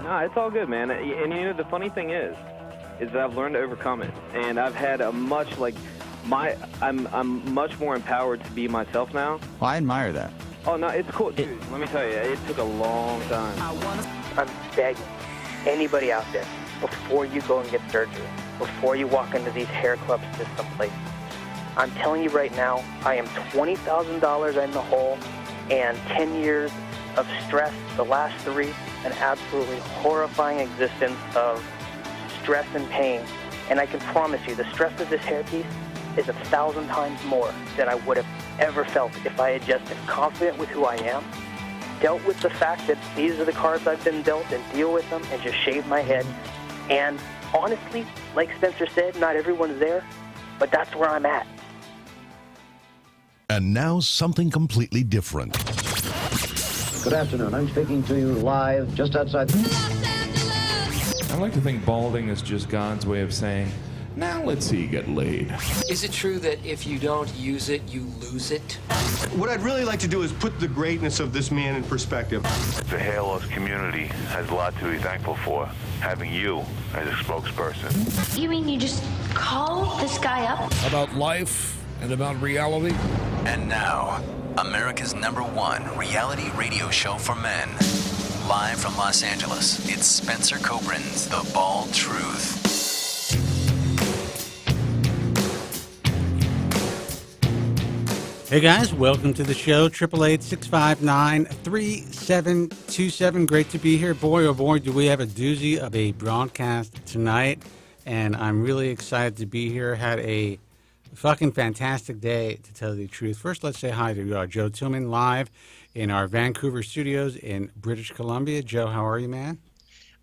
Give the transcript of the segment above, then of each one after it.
No, it's all good, man. And you know, the funny thing is that I've learned to overcome it, and I've had a much I'm much more empowered to be myself now. Well, I admire that. Oh no, it's cool, dude. Let me tell you, it took a long time. I'm begging anybody out there, before you go and get surgery, before you walk into these hair clubs to someplace, I'm telling you right now, I am $20,000 in the hole, and 10 years of stress, the last 3, an absolutely horrifying existence of stress and pain. And I can promise you, the stress of this hairpiece is 1,000 times more than I would have ever felt if I had just been confident with who I am, dealt with the fact that these are the cards I've been dealt, and deal with them, and just shave my head. And honestly, like Spencer said, not everyone's there, but that's where I'm at. And now something completely different. Good afternoon. I'm speaking to you live just outside I like to think balding is just God's way of saying, now let's see you get laid. Is it true that if you don't use it, you lose it? What I'd really like to do is put the greatness of this man in perspective. The hair loss community has a lot to be thankful for, having you as a spokesperson. You mean you just call this guy up? About life and about reality. And now, America's #1 reality radio show for men. Live from Los Angeles, it's Spencer Kobren's The Bald Truth. Hey guys, welcome to the show, 888-659-3727. Great to be here. Boy, oh boy, do we have a doozy of a broadcast tonight, and I'm really excited to be here. Had a fucking fantastic day, to tell you the truth. First, let's say hi to Joe Tillman live in our Vancouver studios in British Columbia. Joe, how are you, man?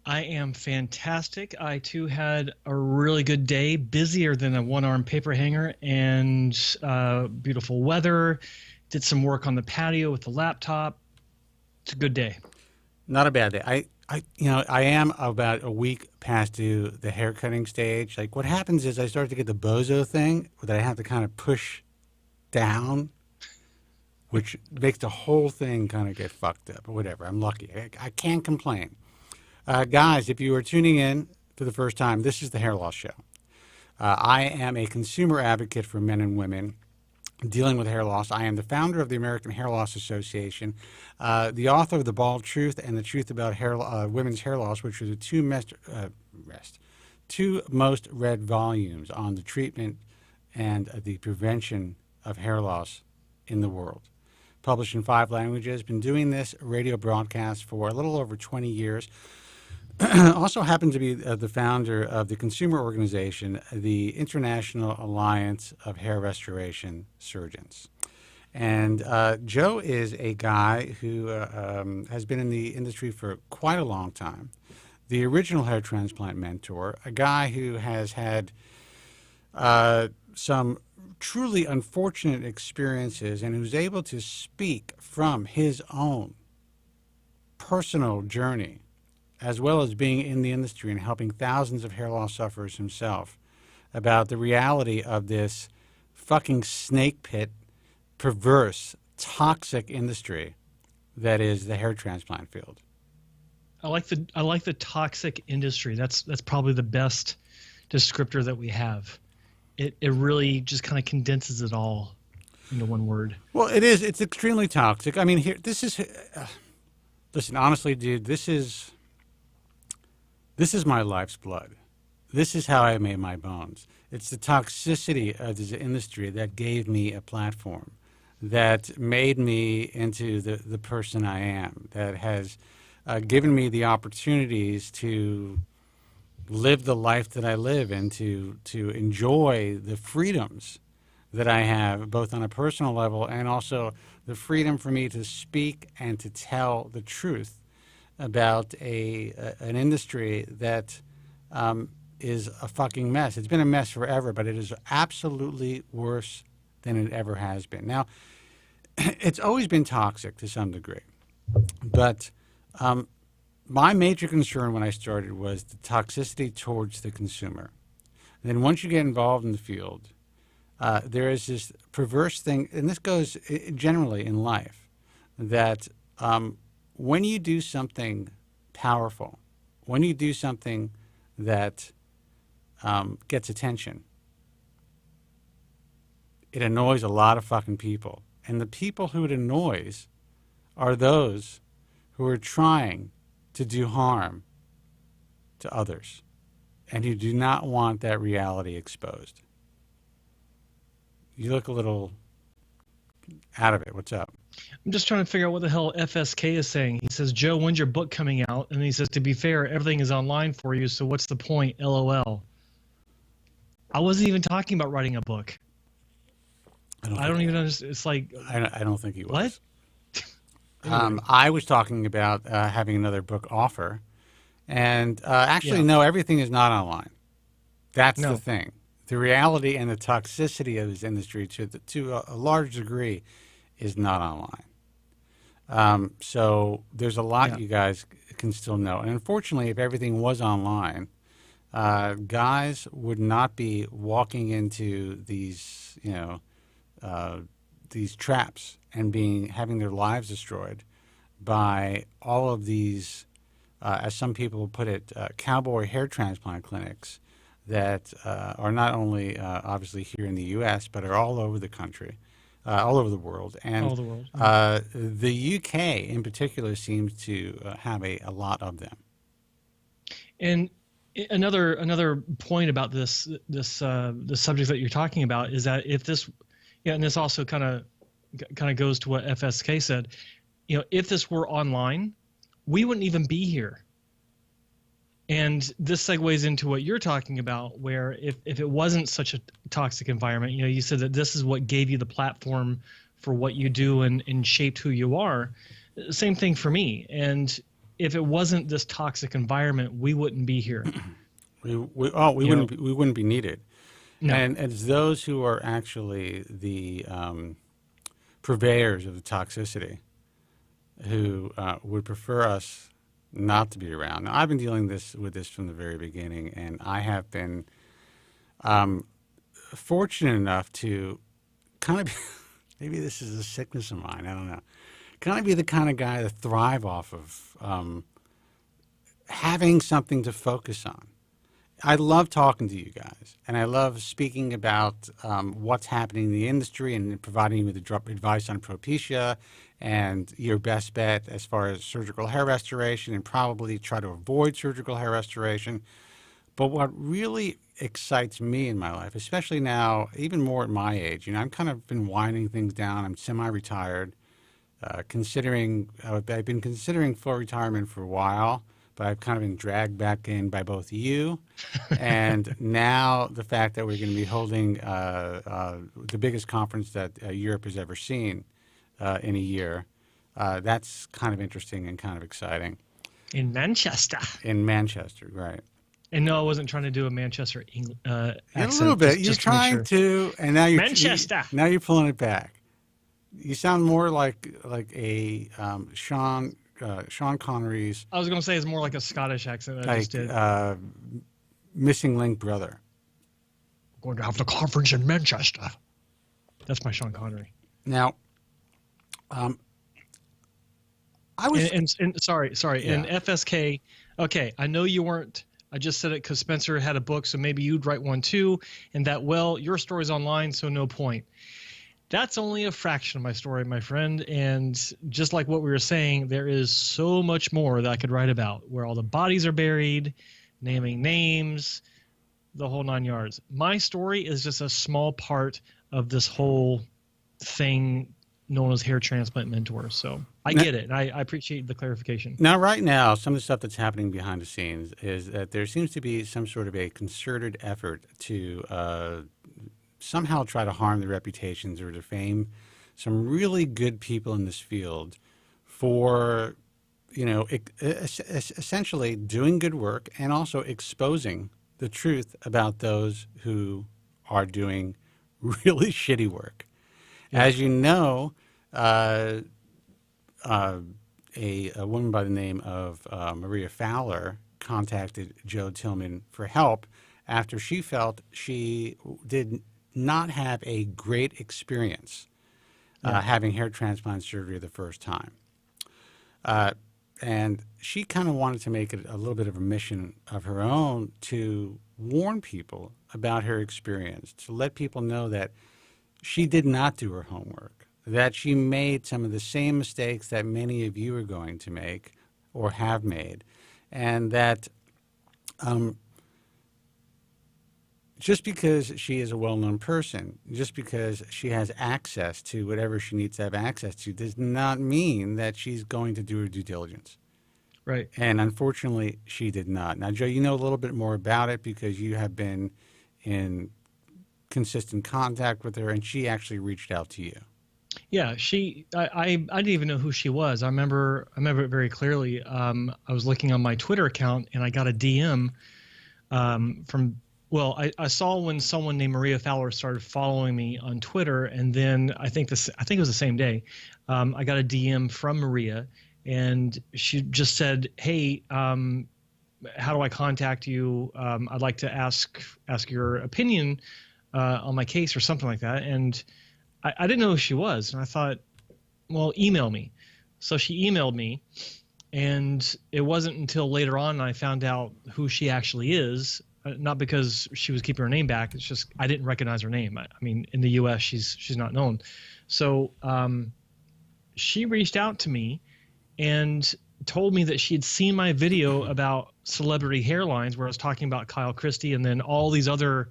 I am fantastic. I, too, had a really good day, busier than a one-arm paper hanger, and beautiful weather. Did some work on the patio with the laptop. It's a good day. Not a bad day. I am about a week past due the haircutting stage. Like, what happens is I start to get the bozo thing that I have to kind of push down, which makes the whole thing kind of get fucked up or whatever. I'm lucky. I can't complain. Guys, if you are tuning in for the first time, this is the Hair Loss Show. I am a consumer advocate for men and women dealing with hair loss. I am the founder of the American Hair Loss Association, the author of The Bald Truth and The Truth About Women's Hair Loss, which are the two most read volumes on the treatment and the prevention of hair loss in the world. Published in 5 languages. Been doing this radio broadcast for a little over 20 years. Also happen to be the founder of the consumer organization, the International Alliance of Hair Restoration Surgeons. And Joe is a guy who has been in the industry for quite a long time. The original hair transplant mentor, a guy who has had some truly unfortunate experiences and who's able to speak from his own personal journey, as well as being in the industry and helping thousands of hair loss sufferers himself, about the reality of this fucking snake pit, perverse, toxic industry that is the hair transplant field. I like the toxic industry. That's probably the best descriptor that we have. It really just kind of condenses it all into one word. Well, it is. It's extremely toxic. I mean, listen, honestly, dude, this is my life's blood. This is how I made my bones. It's the toxicity of this industry that gave me a platform, that made me into the person I am, that has given me the opportunities to live the life that I live and to enjoy the freedoms that I have, both on a personal level and also the freedom for me to speak and to tell the truth about an industry that is a fucking mess. It's been a mess forever, but it is absolutely worse than it ever has been. Now, it's always been toxic to some degree, but my major concern when I started was the toxicity towards the consumer. And then once you get involved in the field, there is this perverse thing, and this goes generally in life, that when you do something powerful when you do something that gets attention, it annoys a lot of fucking people. And the people who it annoys are those who are trying to do harm to others and who do not want that reality exposed. You look a little out of it. What's up? I'm just trying to figure out what the hell FSK is saying. He says, Joe, when's your book coming out? And he says, to be fair, everything is online for you, so what's the point? LOL. I wasn't even talking about writing a book. I don't even understand. It's like... I don't think he was. What? I was talking about having another book offer. And actually, no, everything is not online. That's the thing. The reality and the toxicity of this industry, to a large degree, is not online. So there's a lot you guys can still know. And unfortunately, if everything was online, guys would not be walking into these, these traps and having their lives destroyed by all of these, as some people put it, cowboy hair transplant clinics that are not only obviously here in the U.S., but are all over the country, all over the world. And all over the world. The UK in particular seems to have a lot of them. And another point about this subject that you're talking about is that if this, and this also kind of goes to what FSK said, if this were online, we wouldn't even be here. And this segues into what you're talking about, where if it wasn't such a toxic environment, you said that this is what gave you the platform for what you do and shaped who you are. Same thing for me. And if it wasn't this toxic environment, we wouldn't be here. We wouldn't be needed. No. And it's those who are actually the purveyors of the toxicity who would prefer us not to be around. Now, I've been dealing with this from the very beginning, and I have been fortunate enough to kind of be, maybe this is a sickness of mine, I don't know, kind of be the kind of guy to thrive off of having something to focus on. I love talking to you guys, and I love speaking about what's happening in the industry and providing you with advice on Propecia and your best bet as far as surgical hair restoration, and probably try to avoid surgical hair restoration. But what really excites me in my life, especially now, even more at my age, I've kind of been winding things down. I'm semi-retired, I've been considering full retirement for a while, but I've kind of been dragged back in by both you and now the fact that we're going to be holding the biggest conference that Europe has ever seen in a year. That's kind of interesting and kind of exciting. In Manchester. In Manchester, right. And no, I wasn't trying to do a Manchester accent. A little bit. You're trying to, and now you're Manchester. Now you're pulling it back. You sound more like a Sean Connery's. I was going to say it's more like a Scottish accent. I just did. Missing Link brother. We're going to have the conference in Manchester. That's my Sean Connery. Now, I was sorry. Yeah. In FSK. Okay, I know you weren't. I just said it because Spencer had a book, so maybe you'd write one too. And that, well, your story's online, so no point. That's only a fraction of my story, my friend. And just like what we were saying, there is so much more that I could write about, where all the bodies are buried, naming names, the whole 9 yards. My story is just a small part of this whole thing known as Hair Transplant Mentor. So I get it. And I appreciate the clarification. Now, right now, some of the stuff that's happening behind the scenes is that there seems to be some sort of a concerted effort to somehow try to harm the reputations or defame some really good people in this field for, essentially doing good work and also exposing the truth about those who are doing really shitty work. Yeah. As you know, a woman by the name of Maria Fowler contacted Joe Tillman for help after she felt she did not have a great experience having hair transplant surgery the first time. And she kind of wanted to make it a little bit of a mission of her own to warn people about her experience, to let people know that she did not do her homework, that she made some of the same mistakes that many of you are going to make or have made, and that just because she is a well-known person, just because she has access to whatever she needs to have access to, does not mean that she's going to do her due diligence. Right. And unfortunately, she did not. Now, Joe, you know a little bit more about it because you have been in consistent contact with her, and she actually reached out to you. Yeah, I didn't even know who she was. I remember it very clearly. I was looking on my Twitter account, and I got a DM from. Well, I saw when someone named Maria Fowler started following me on Twitter, and then I think it was the same day. I got a DM from Maria, and she just said, "Hey, how do I contact you? I'd like to ask your opinion on my case," or something like that. And I didn't know who she was, and I thought, well, email me. So she emailed me, and it wasn't until later on I found out who she actually is. Not because she was keeping her name back. It's just I didn't recognize her name. I mean, in the U.S., she's not known. So she reached out to me and told me that she had seen my video about celebrity hairlines, where I was talking about Kyle Christie and then all these other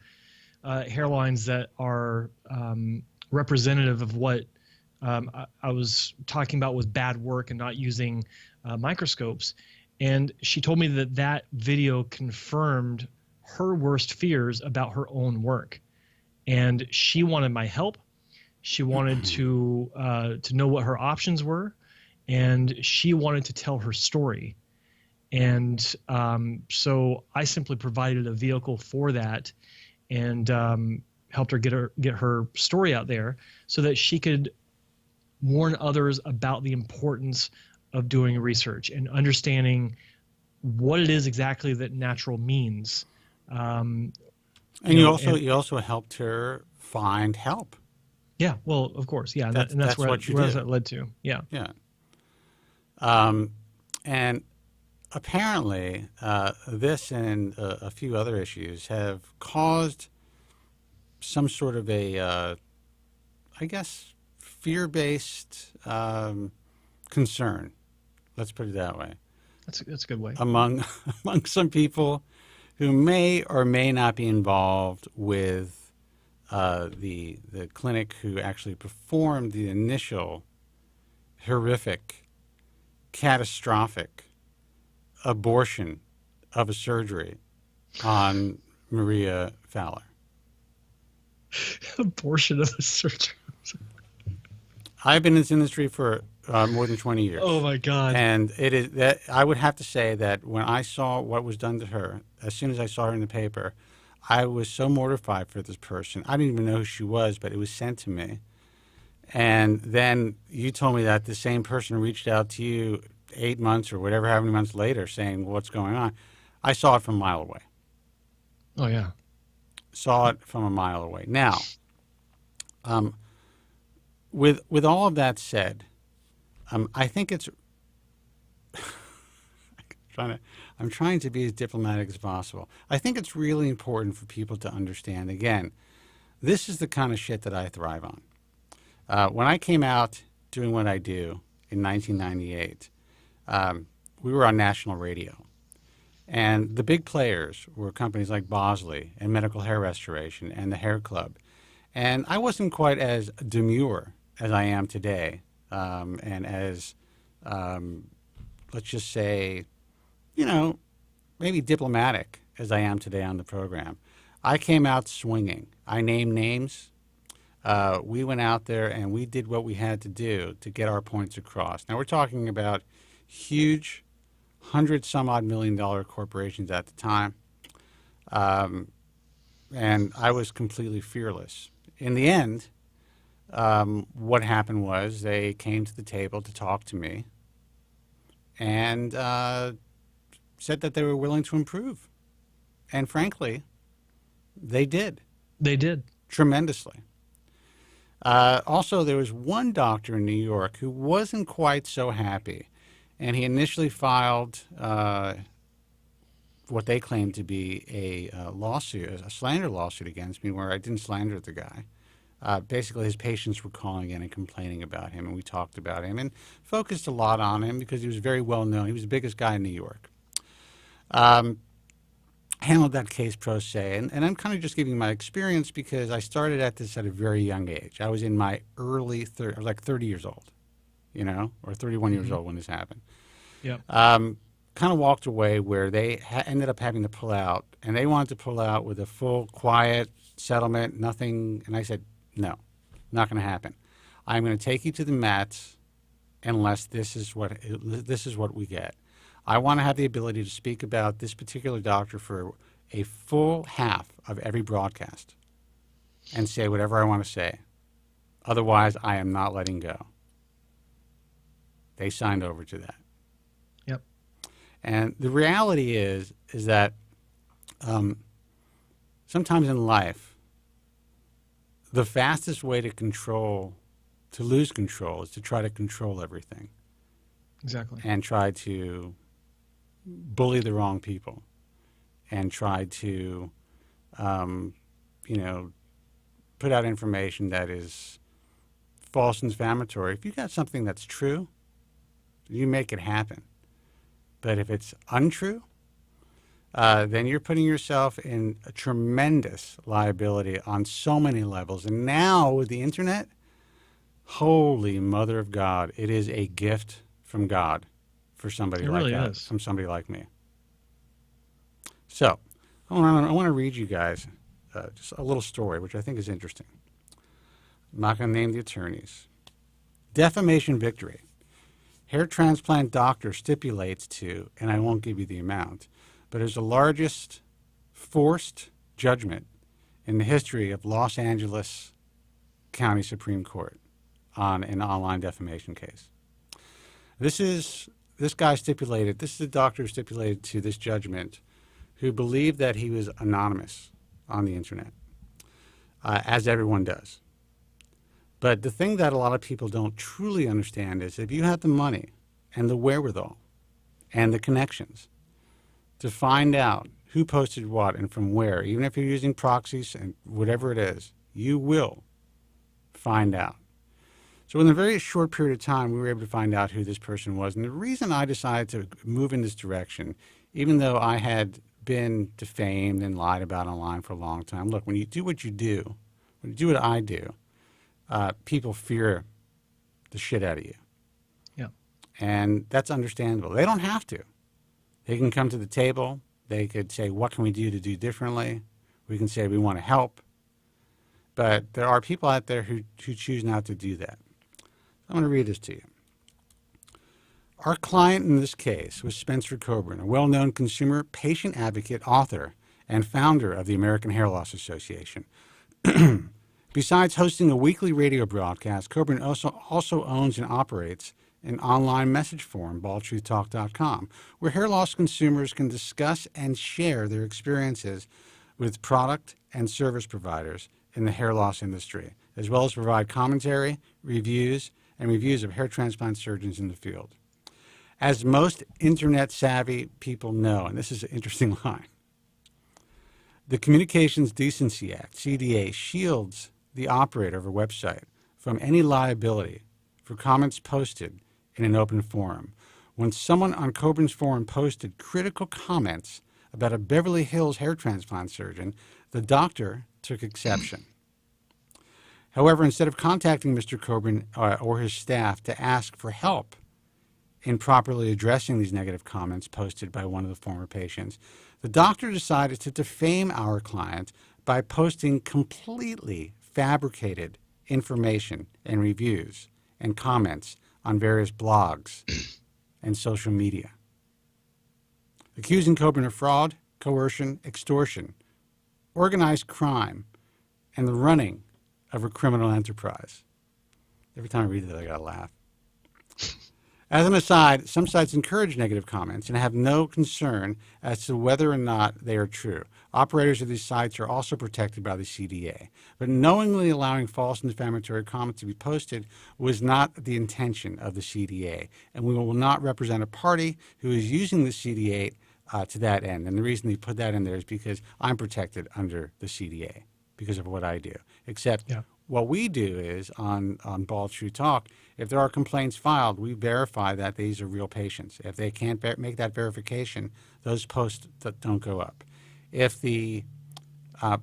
hairlines that are representative of what I was talking about was bad work and not using microscopes. And she told me that video confirmed her worst fears about her own work, and she wanted my help. She wanted to know what her options were, and she wanted to tell her story. And so I simply provided a vehicle for that, and helped her get her story out there so that she could warn others about the importance of doing research and understanding what it is exactly that natural means. And you also helped her find help. Yeah, well, of course, yeah, that's where that led to. Yeah, yeah. And apparently, this and a few other issues have caused some sort of a, I guess, fear-based concern. Let's put it that way. That's a good way. Among some people who may or may not be involved with the clinic who actually performed the initial horrific, catastrophic abortion of a surgery on Maria Fowler. Abortion of a surgery. I've been in this industry for more than 20 years. Oh my God! And it is that I would have to say that when I saw what was done to her, as soon as I saw her in the paper, I was so mortified for this person. I didn't even know who she was, but it was sent to me. And then you told me that the same person reached out to you 8 months or whatever, how many months later, saying what's going on. I saw it from a mile away. Oh yeah, saw it from a mile away. Now, with all of that said, I think it's I'm trying to be as diplomatic as possible. I think it's really important for people to understand, again, this is the kind of shit that I thrive on. When I came out doing what I do in 1998, we were on national radio. And the big players were companies like Bosley and Medical Hair Restoration and the Hair Club. And I wasn't quite as demure as I am today, and as, let's just say, maybe diplomatic as I am today on the program. I came out swinging. I named names. We went out there and we did what we had to do to get our points across. Now, we're talking about huge, $100-some-odd million corporations at the time. And I was completely fearless. In the end, what happened was they came to the table to talk to me and said that they were willing to improve. And frankly, they did. They did. Tremendously. Also, there was one doctor in New York who wasn't quite so happy. And he initially filed what they claimed to be a lawsuit, a slander lawsuit against me, where I didn't slander the guy. Basically, his patients were calling in and complaining about him, and we talked about him and focused a lot on him because he was very well known. He was the biggest guy in New York. Handled that case pro se, and I'm kind of just giving my experience because I started at this at a very young age. I was in my early 30s, I was like 30 years old, you know, or 31 years old when this happened. Yep. Kind of walked away where they ended up having to pull out, and they wanted to pull out with a full, quiet settlement, nothing. And I said, no, not going to happen. I'm going to take you to the mats unless this is what we get. I want to have the ability to speak about this particular doctor for a full half of every broadcast and say whatever I want to say. Otherwise, I am not letting go. They signed over to that. Yep. And the reality is that sometimes in life, the fastest way to lose control is to try to control everything. Exactly. And try to bully the wrong people and try to, put out information that is false and defamatory. If you got something that's true, you make it happen. But if it's untrue, then you're putting yourself in a tremendous liability on so many levels. And now with the internet, holy mother of God, it is a gift from God for somebody like really that, is. from somebody like me. So I want to read you guys just a little story, which I think is interesting. I'm not going to name the attorneys. Defamation victory. Hair transplant doctor stipulates to, and I won't give you the amount, but is the largest forced judgment in the history of Los Angeles County Supreme Court on an online defamation case. This is the doctor stipulated to this judgment who believed that he was anonymous on the internet, as everyone does. But the thing that a lot of people don't truly understand is if you have the money and the wherewithal and the connections to find out who posted what and from where, even if you're using proxies and whatever it is, you will find out. So in a very short period of time, we were able to find out who this person was. And the reason I decided to move in this direction, even though I had been defamed and lied about online for a long time, look, when you do what you do, when you do what I do, people fear the shit out of you. Yeah. And that's understandable. They don't have to. They can come to the table. They could say, what can we do to do differently? We can say we want to help. But there are people out there who choose not to do that. I'm going to read this to you. Our client in this case was Spencer Kobren, a well-known consumer, patient advocate, author, and founder of the American Hair Loss Association. Besides hosting a weekly radio broadcast, Kobren also owns and operates an online message forum, baldtruthtalk.com, where hair loss consumers can discuss and share their experiences with product and service providers in the hair loss industry, as well as provide commentary, reviews of hair transplant surgeons in the field. As most internet-savvy people know, and this is an interesting line, the Communications Decency Act, CDA, shields the operator of a website from any liability for comments posted in an open forum. When someone on Kobren's forum posted critical comments about a Beverly Hills hair transplant surgeon, the doctor took exception. However, instead of contacting Mr. Kobren or his staff to ask for help in properly addressing these negative comments posted by one of the former patients, the doctor decided to defame our client by posting completely fabricated information and reviews and comments on various blogs and social media, accusing Kobren of fraud, coercion, extortion, organized crime, and the running of a criminal enterprise. Every time I read that, I gotta laugh. As an aside, some sites encourage negative comments and have no concern as to whether or not they are true. Operators of these sites are also protected by the CDA. But knowingly allowing false and defamatory comments to be posted was not the intention of the CDA, and we will not represent a party who is using the CDA to that end. And the reason they put that in there is because I'm protected under the CDA because of what I do. Except what we do is on Bald True Talk, if there are complaints filed, we verify that these are real patients. If they can't make that verification, those posts don't go up. If the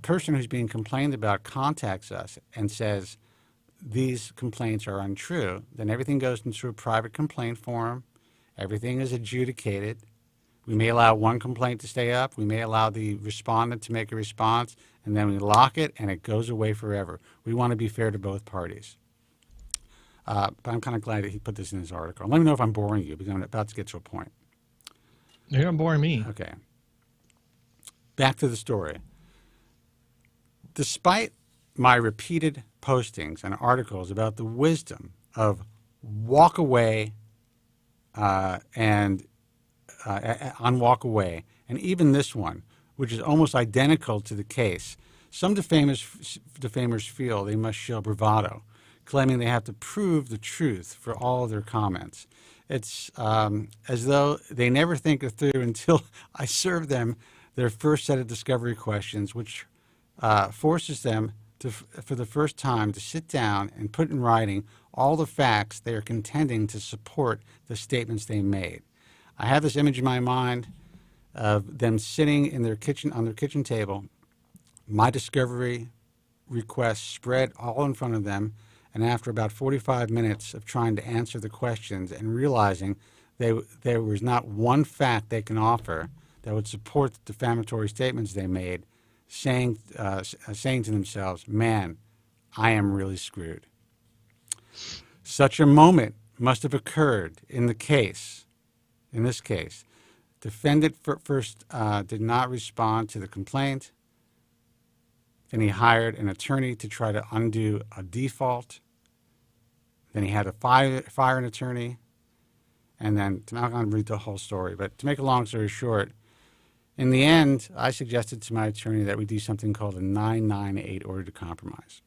person who's being complained about contacts us and says these complaints are untrue, then everything goes into a private complaint form. Everything is adjudicated. We may allow one complaint to stay up. We may allow the respondent to make a response, and then we lock it, and it goes away forever. We want to be fair to both parties. But I'm kind of glad that he put this in his article. Let me know if I'm boring you, because I'm about to get to a point. You're not boring me. Okay. Back to the story. Despite my repeated postings and articles about the wisdom of walk away on walk away, and even this one, which is almost identical to the case, some defamers feel they must show bravado, claiming they have to prove the truth for all of their comments. It's as though they never think it through until I serve them their first set of discovery questions, which forces them to, for the first time, to sit down and put in writing all the facts they are contending to support the statements they made. I have this image in my mind of them sitting in their kitchen, on their kitchen table, my discovery requests spread all in front of them, and after about 45 minutes of trying to answer the questions and realizing there was not one fact they can offer that would support the defamatory statements they made, saying to themselves, man, I am really screwed. Such a moment must have occurred in the case. In this case, defendant first did not respond to the complaint. Then he hired an attorney to try to undo a default. Then he had to fire an attorney. And then, I'm not going to read the whole story, but to make a long story short, in the end, I suggested to my attorney that we do something called a 998 order to compromise.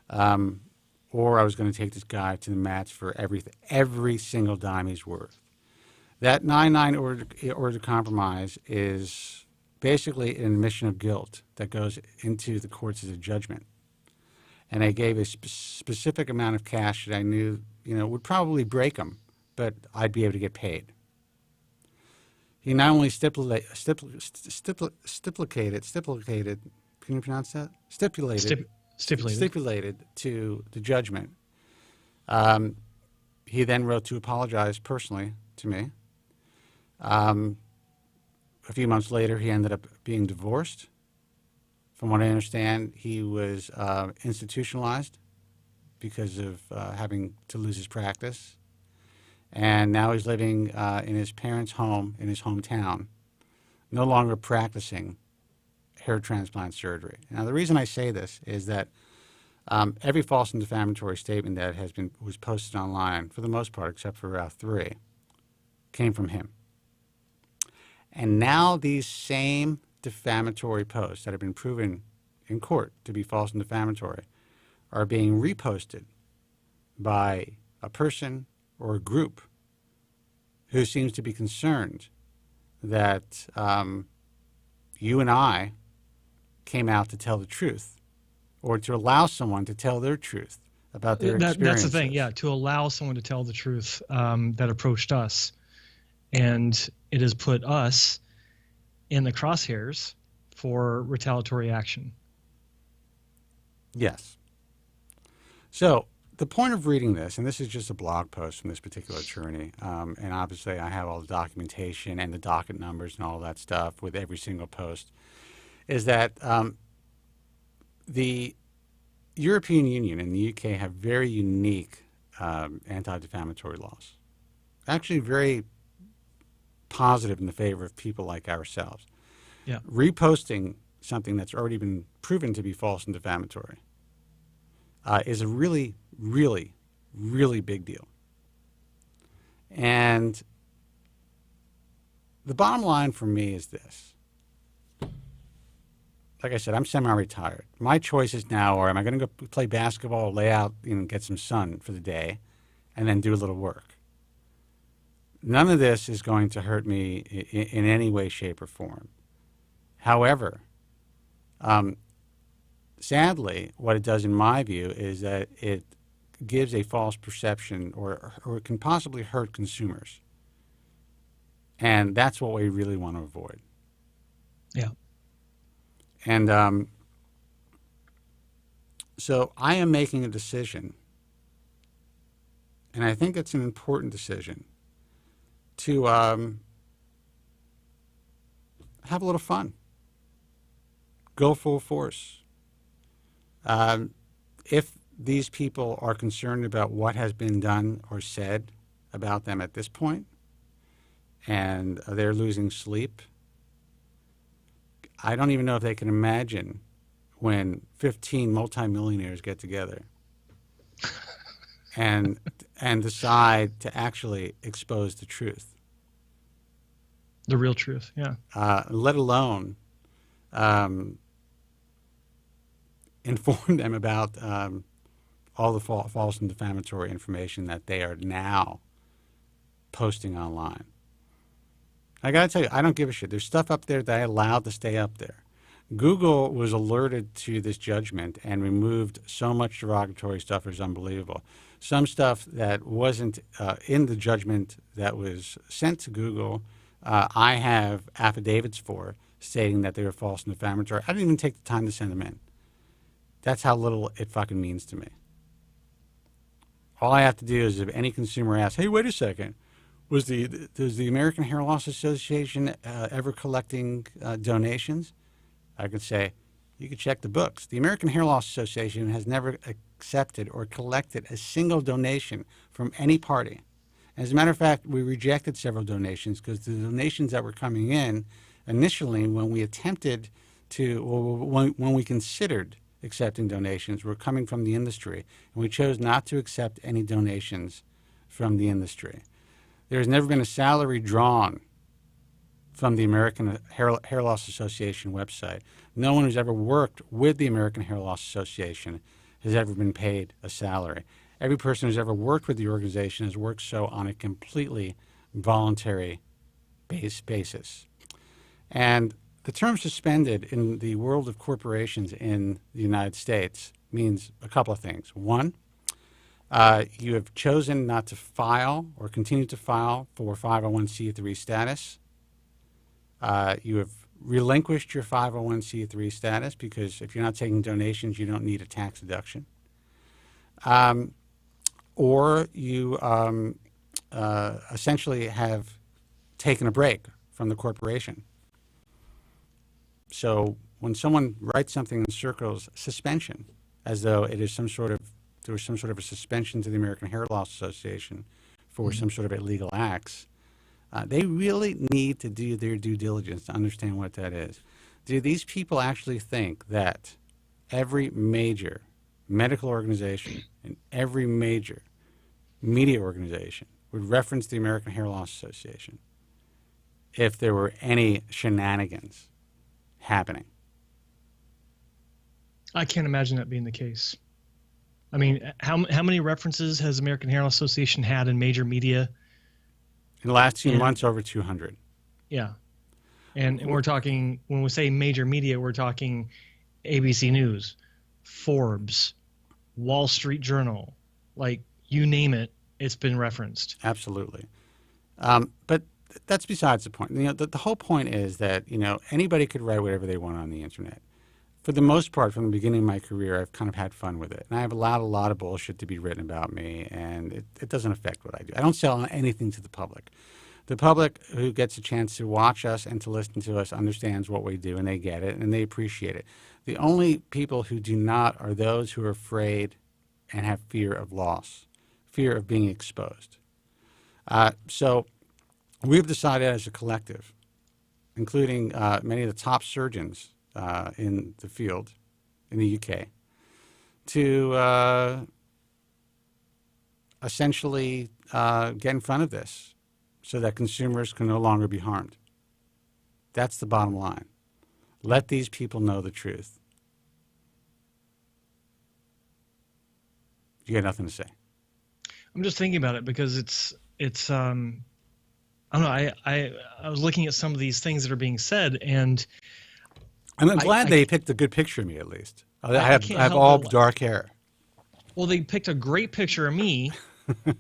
Or I was going to take this guy to the mats for every single dime he's worth. That 998 order to compromise is basically an admission of guilt that goes into the courts as a judgment. And I gave a specific amount of cash that I knew, would probably break him, but I'd be able to get paid. He not only stipulated, can you pronounce that? Stipulated to the judgment. He then wrote to apologize personally to me. A few months later, he ended up being divorced. From what I understand, he was institutionalized because of having to lose his practice. And now he's living in his parents' home in his hometown, no longer practicing hair transplant surgery. Now, the reason I say this is that every false and defamatory statement that was posted online, for the most part, except for 3, came from him. And now these same defamatory posts that have been proven in court to be false and defamatory are being reposted by a person or a group who seems to be concerned that you and I came out to tell the truth, or to allow someone to tell their truth about their experiences. That's the thing, to allow someone to tell the truth that approached us. And it has put us in the crosshairs for retaliatory action. Yes. So the point of reading this, and this is just a blog post from this particular attorney, and obviously I have all the documentation and the docket numbers and all that stuff with every single post, is that the European Union and the UK have very unique anti-defamatory laws. Actually very positive in the favor of people like ourselves. Yeah. Reposting something that's already been proven to be false and defamatory is a really, really, really big deal. And the bottom line for me is this. Like I said, I'm semi-retired. My choices now are, am I going to go play basketball, lay out, get some sun for the day, and then do a little work? None of this is going to hurt me in any way, shape, or form. However, sadly, what it does in my view is that it gives a false perception or it can possibly hurt consumers. And that's what we really want to avoid. Yeah. And so I am making a decision, and I think it's an important decision, to have a little fun. Go full force. If these people are concerned about what has been done or said about them at this point, and they're losing sleep, I don't even know if they can imagine when 15 multimillionaires get together and decide to actually expose the truth. The real truth, yeah. Let alone inform them about all the false and defamatory information that they are now posting online. I got to tell you, I don't give a shit. There's stuff up there that I allowed to stay up there. Google was alerted to this judgment and removed so much derogatory stuff, it was unbelievable. Some stuff that wasn't in the judgment that was sent to Google, I have affidavits for stating that they were false and defamatory. I didn't even take the time to send them in. That's how little it fucking means to me. All I have to do is if any consumer asks, hey, wait a second, does the American Hair Loss Association ever collecting donations? I could say, you can check the books. The American Hair Loss Association has never accepted or collected a single donation from any party. As a matter of fact, we rejected several donations because the donations that were coming in initially when we attempted to, or when we considered accepting donations, were coming from the industry. And we chose not to accept any donations from the industry. There has never been a salary drawn from the American Hair Loss Association website. No one who's ever worked with the American Hair Loss Association has ever been paid a salary. Every person who's ever worked with the organization has worked so on a completely voluntary basis. And the term suspended in the world of corporations in the United States means a couple of things. One, you have chosen not to file or continue to file for 501c3 status. You have relinquished your 501c3 status because if you're not taking donations, you don't need a tax deduction. Or you essentially have taken a break from the corporation. So when someone writes something in circles, suspension, as though it is there was some sort of a suspension to the American Hair Loss Association for some sort of illegal acts, they really need to do their due diligence to understand what that is. Do these people actually think that every major medical organization and every major media organization would reference the American Hair Loss Association if there were any shenanigans happening? I can't imagine that being the case. I mean, how many references has American Hair Loss Association had in major media? In the last 2 months, over 200. Yeah. And we're talking, when we say major media, we're talking ABC News, Forbes, Wall Street Journal, like you name it, it's been referenced. Absolutely. But that's besides the point. The whole point is that, anybody could write whatever they want on the internet. For the most part, from the beginning of my career, I've kind of had fun with it. And I've allowed a lot of bullshit to be written about me, and it doesn't affect what I do. I don't sell anything to the public. The public who gets a chance to watch us and to listen to us understands what we do, and they get it, and they appreciate it. The only people who do not are those who are afraid and have fear of loss, fear of being exposed. So we've decided as a collective, including many of the top surgeons in the field in the UK, to essentially get in front of this so that consumers can no longer be harmed. That's the bottom line. Let these people know the truth. You got nothing to say? I'm just thinking about it because it's I don't know. I was looking at some of these things that are being said, and I'm glad they picked a good picture of me at least. I have all dark hair. Well, they picked a great picture of me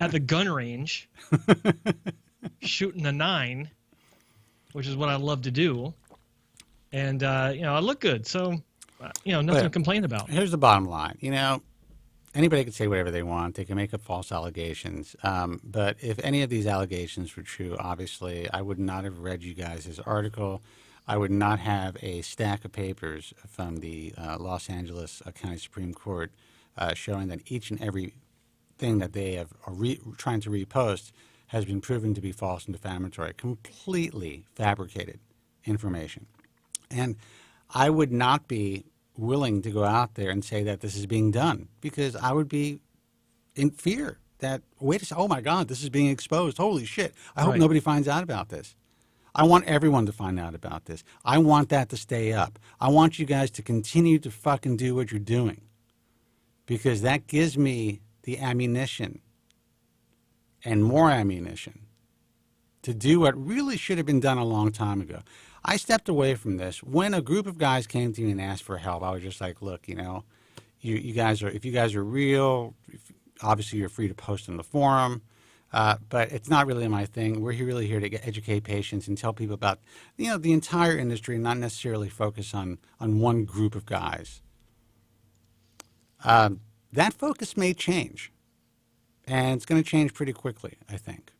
at the gun range shooting a 9, which is what I love to do, and I look good, so nothing to complain about. Here's the bottom line. Anybody can say whatever they want. They can make up false allegations. But if any of these allegations were true, obviously, I would not have read you guys' article. I would not have a stack of papers from the Los Angeles County Supreme Court showing that each and every thing that they are trying to repost has been proven to be false and defamatory, completely fabricated information. And I would not be willing to go out there and say that this is being done because I would be in fear that, wait a second, oh my God, this is being exposed. Holy shit. I hope nobody finds out about this. I want everyone to find out about this. I want that to stay up. I want you guys to continue to fucking do what you're doing because that gives me the ammunition and more ammunition to do what really should have been done a long time ago. I stepped away from this. When a group of guys came to me and asked for help, I was just like, look, you guys are, if you guys are real, obviously you're free to post on the forum, but it's not really my thing. We're really here to educate patients and tell people about, the entire industry, not necessarily focus on one group of guys. That focus may change, and it's going to change pretty quickly, I think.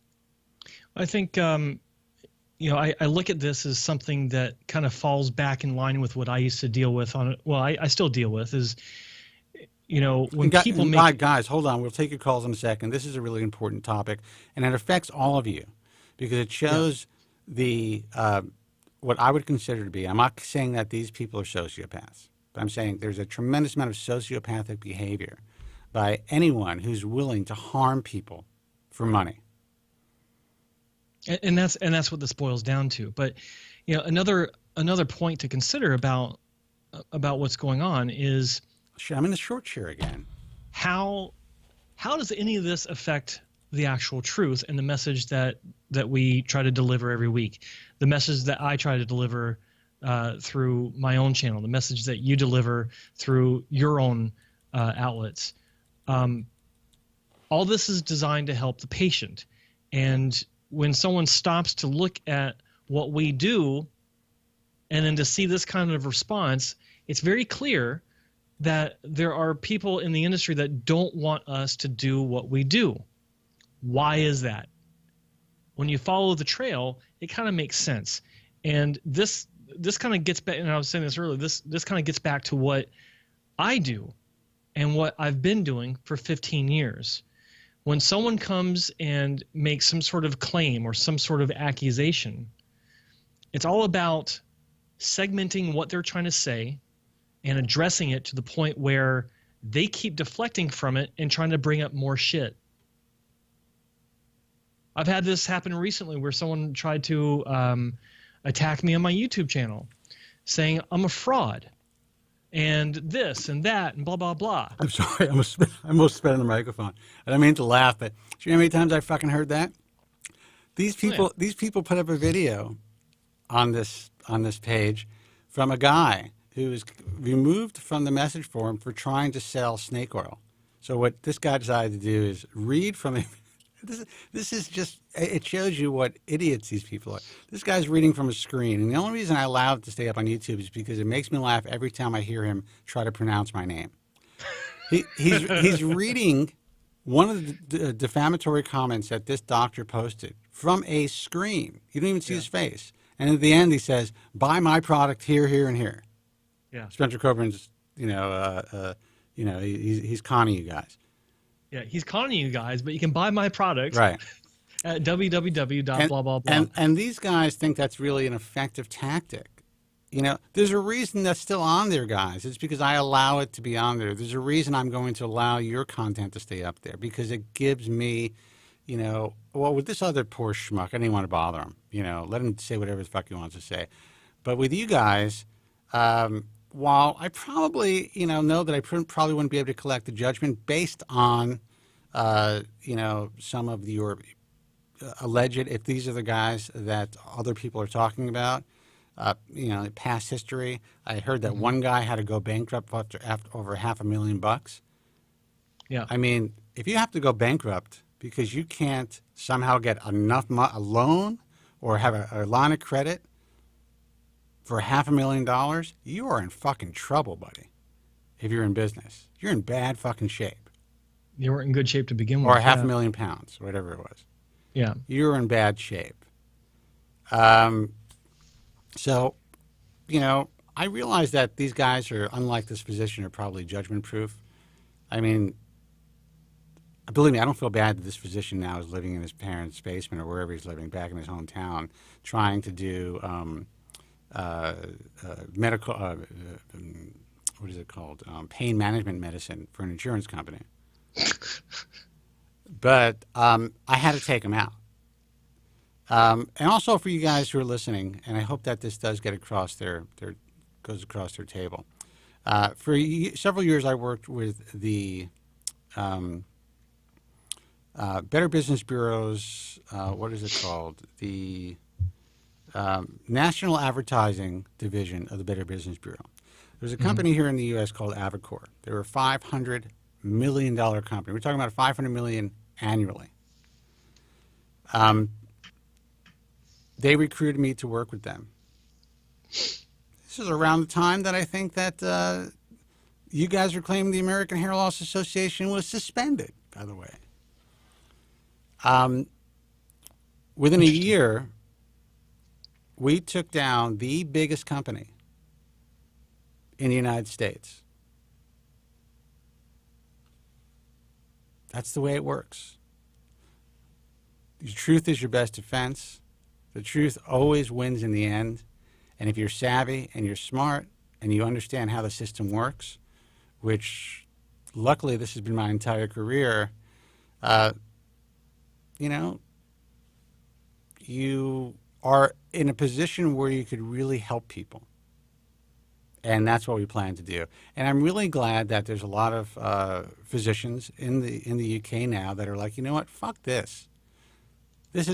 I think, I look at this as something that kind of falls back in line with what I used to deal with I still deal with is, when people make... Guys, hold on. We'll take your calls in a second. This is a really important topic, and it affects all of you because it shows what I would consider to be, I'm not saying that these people are sociopaths, but I'm saying there's a tremendous amount of sociopathic behavior by anyone who's willing to harm people for money. And that's what this boils down to. But another point to consider about what's going on is I'm in the short chair again. How does any of this affect the actual truth and the message that we try to deliver every week? The message that I try to deliver through my own channel, the message that you deliver through your own outlets. All this is designed to help the patient. And when someone stops to look at what we do and then to see this kind of response, it's very clear that there are people in the industry that don't want us to do what we do. Why is that? When you follow the trail, it kind of makes sense. And this kind of gets back, and I was saying this earlier, this kind of gets back to what I do and what I've been doing for 15 years. When someone comes and makes some sort of claim or some sort of accusation, it's all about segmenting what they're trying to say and addressing it to the point where they keep deflecting from it and trying to bring up more shit. I've had this happen recently where someone tried to attack me on my YouTube channel saying I'm a fraud and this and that and blah, blah, blah. I'm sorry. I almost spit on the microphone. I don't mean to laugh, but do you know how many times I fucking heard that? These people put up a video on this page from a guy who was removed from the message forum for trying to sell snake oil. So what this guy decided to do is read from it. This is just, it shows you what idiots these people are. This guy's reading from a screen, and the only reason I allow it to stay up on YouTube is because it makes me laugh every time I hear him try to pronounce my name. He's reading one of the defamatory comments that this doctor posted from a screen. You don't even see his face. And at the end he says, buy my product here, here, and here. Yeah. Spencer Kobren's, he's conning you guys. Yeah, he's conning you guys, but you can buy my product right at www.blah, blah, blah. And these guys think that's really an effective tactic. there's a reason that's still on there, guys. It's because I allow it to be on there. There's a reason I'm going to allow your content to stay up there, because it gives me, well, with this other poor schmuck, I didn't want to bother him. Let him say whatever the fuck he wants to say. But with you guys, while I probably, know that I probably wouldn't be able to collect the judgment based on, some of your alleged, if these are the guys that other people are talking about, past history. I heard that one guy had to go bankrupt after over $500,000. Yeah. I mean, if you have to go bankrupt because you can't somehow get enough a loan or have a line of credit for $500,000, you are in fucking trouble, buddy. If you're in business, you're in bad fucking shape. You weren't in good shape to begin with. Or $500,000 pounds, whatever it was. Yeah. You're in bad shape. So, I realize that these guys are, unlike this physician, are probably judgment-proof. I mean, believe me, I don't feel bad that this physician now is living in his parents' basement or wherever he's living, back in his hometown, trying to do medical, what is it called, pain management medicine for an insurance company. But I had to take him out. And also for you guys who are listening, and I hope that this does get across goes across their table. For several years, I worked with the Better Business Bureau's, what is it called? The National Advertising Division of the Better Business Bureau. There's a company here in the U.S. called Avicor. They're a $500 million company. We're talking about $500 million annually. They recruited me to work with them. This is around the time that I think that you guys are claiming the American Hair Loss Association was suspended, by the way. Within a year, we took down the biggest company in the United States. That's the way it works. The truth is your best defense. The truth always wins in the end. And if you're savvy and you're smart and you understand how the system works, which luckily this has been my entire career, you are in a position where you could really help people. And that's what we plan to do. And I'm really glad that there's a lot of physicians in the UK now that are like, you know what, fuck this. This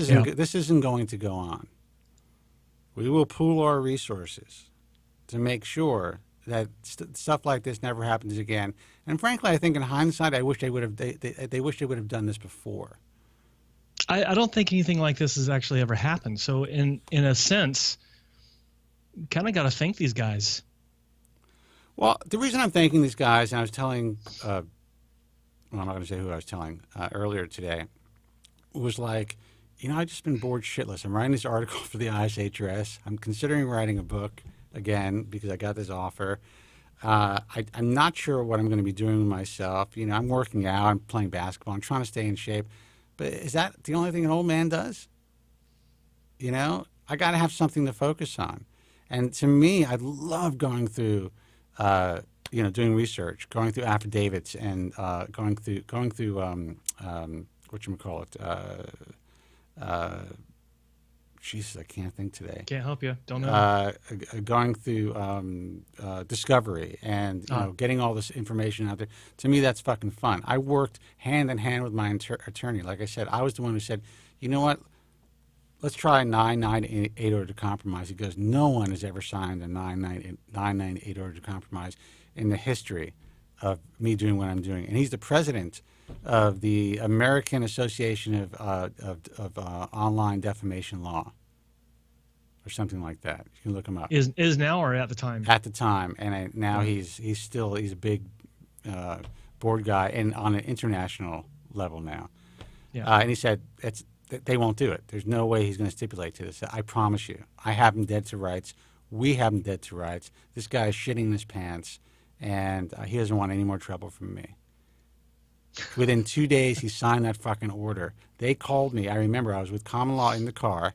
isn't going to go on. We will pool our resources to make sure that stuff like this never happens again. And frankly, I think in hindsight, I wish they would have. They wish they would have done this before. I don't think anything like this has actually ever happened. So in a sense, kind of got to thank these guys. Well, the reason I'm thanking these guys, and I was telling, well, I'm not going to say who I was telling earlier today, was like, I've just been bored shitless. I'm writing this article for the ISHRS. I'm considering writing a book again because I got this offer. I'm not sure what I'm going to be doing with myself. I'm working out. I'm playing basketball. I'm trying to stay in shape. But is that the only thing an old man does? I got to have something to focus on. And to me, I love going through, doing research, going through affidavits, and going through whatchamacallit, Jesus, I can't think today. Can't help you. Don't know. Going through discovery and getting all this information out there. To me, that's fucking fun. I worked hand in hand with my attorney. Like I said, I was the one who said, you know what? Let's try a 998 order to compromise. He goes, no one has ever signed a 998 order to compromise in the history of me doing what I'm doing. And he's the president of the American Association of Online Defamation Law, or something like that. You can look him up. Is now or at the time? At the time, and now he's a big board guy and on an international level now. Yeah. And he said they won't do it. There's no way he's going to stipulate to this. I promise you. I have him dead to rights. We have him dead to rights. This guy is shitting his pants, and he doesn't want any more trouble from me. Within 2 days, he signed that fucking order. They called me. I remember I was with Common Law in the car,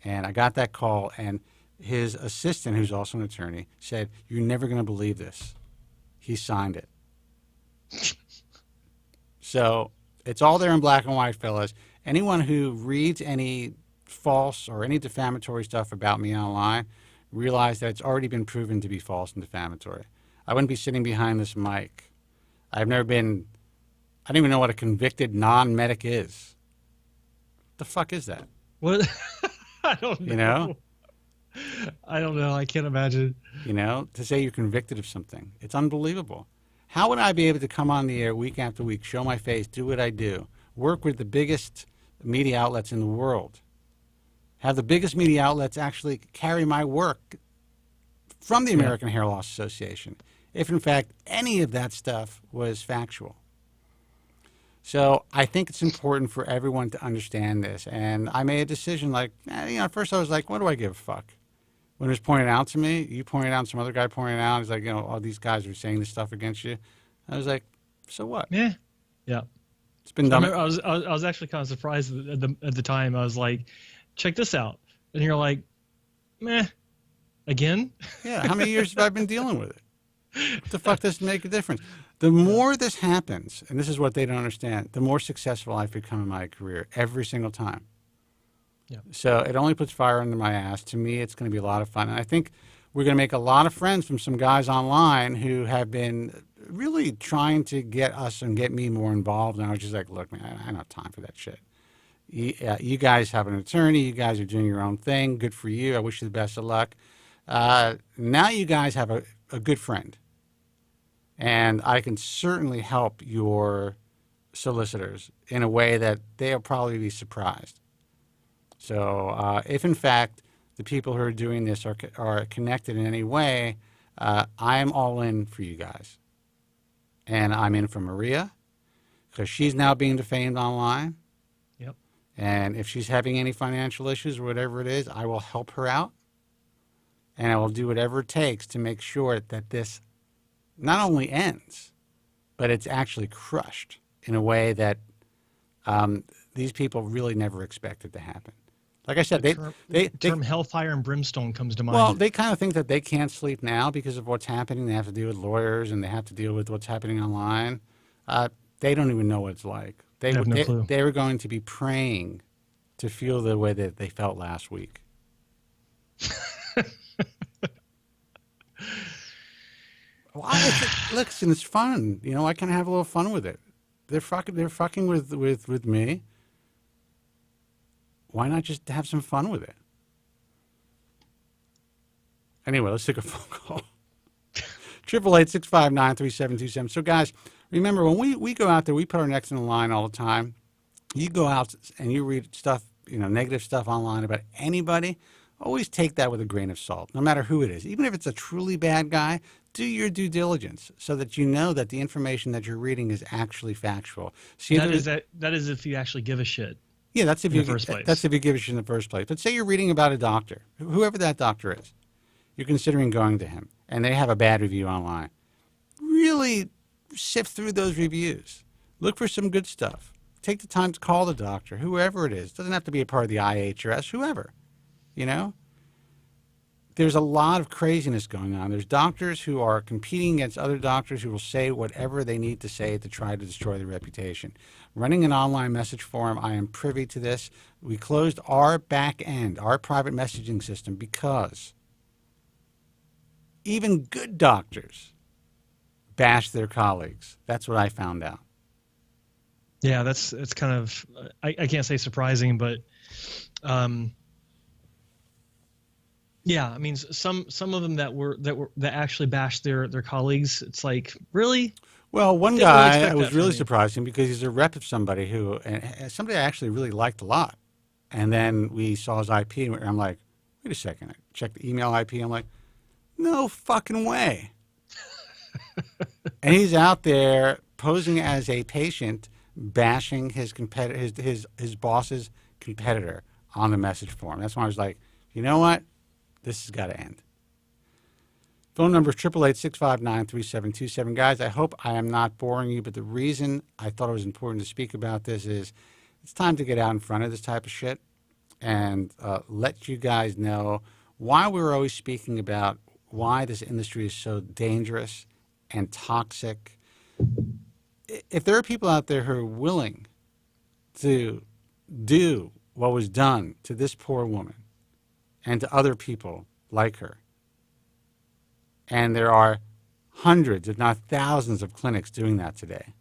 and I got that call, and his assistant, who's also an attorney, said, "You're never going to believe this." He signed it. So it's all there in black and white, fellas. Anyone who reads any false or any defamatory stuff about me online, realize that it's already been proven to be false and defamatory. I wouldn't be sitting behind this mic. I don't even know what a convicted non-medic is. What the fuck is that? What? I don't know. You know? I don't know. I can't imagine. You know, to say you're convicted of something. It's unbelievable. How would I be able to come on the air week after week, show my face, do what I do, work with the biggest media outlets in the world, have the biggest media outlets actually carry my work from the American Hair Loss Association, if in fact any of that stuff was factual? So I think it's important for everyone to understand this. And I made a decision at first I was like, what do I give a fuck? When it was pointed out to me, you pointed out, some other guy pointed out, he's like, all these guys are saying this stuff against you. I was like, so what? Yeah. Yeah. It's been done. I was actually kind of surprised at the time. I was like, check this out. And you're like, meh, again? Yeah. How many years have I been dealing with it? What the fuck does it make a difference? The more this happens, and this is what they don't understand, the more successful I've become in my career every single time. Yeah. So it only puts fire under my ass. To me, it's going to be a lot of fun. And I think we're going to make a lot of friends from some guys online who have been really trying to get us and get me more involved. And I was just like, look, man, I don't have time for that shit. You guys have an attorney. You guys are doing your own thing. Good for you. I wish you the best of luck. Now you guys have a good friend. And I can certainly help your solicitors in a way that they'll probably be surprised. So if, in fact, the people who are doing this are connected in any way, I'm all in for you guys. And I'm in for Maria, because she's now being defamed online. Yep. And if she's having any financial issues or whatever it is, I will help her out. And I will do whatever it takes to make sure that this not only ends, but it's actually crushed in a way that these people really never expected to happen. Like I said, the term hellfire and brimstone comes to mind. Well, they kind of think that they can't sleep now because of what's happening. They have to deal with lawyers and they have to deal with what's happening online. They don't even know what it's like. They have no clue. They were going to be praying to feel the way that they felt last week. Listen, it's fun. You know, I can have a little fun with it. They're fucking with me. Why not just have some fun with it? Anyway, let's take a phone call. 888-659-3727. So, guys, remember, when we go out there, we put our necks in the line all the time. You go out and you read stuff, negative stuff online about anybody, always take that with a grain of salt, no matter who it is. Even if it's a truly bad guy, do your due diligence so that you know that the information that you're reading is actually factual. That is if you actually give a shit. Yeah, that's if you first place. That's if you give a shit in the first place. But say you're reading about a doctor, whoever that doctor is, you're considering going to him, and they have a bad review online. Really sift through those reviews. Look for some good stuff. Take the time to call the doctor, whoever it is. It doesn't have to be a part of the IHRS, whoever. There's a lot of craziness going on. There's doctors who are competing against other doctors who will say whatever they need to say to try to destroy their reputation. Running an online message forum, I am privy to this. We closed our back end, our private messaging system, because even good doctors bash their colleagues. That's what I found out. Yeah, it's kind of, I can't say surprising, but yeah, I mean, some of them that actually bashed their colleagues. It's like, really? Well, one guy was really surprising because he's a rep of somebody somebody I actually really liked a lot. And then we saw his IP, and I'm like, wait a second. I checked the email IP. I'm like, no fucking way. And he's out there posing as a patient, bashing his boss's competitor on the message forum. That's when I was like, you know what? This has got to end. Phone number is 888-659-3727. Guys, I hope I am not boring you, but the reason I thought it was important to speak about this is it's time to get out in front of this type of shit and let you guys know why we're always speaking about why this industry is so dangerous and toxic. If there are people out there who are willing to do what was done to this poor woman and to other people like her, and there are hundreds, if not thousands, of clinics doing that today.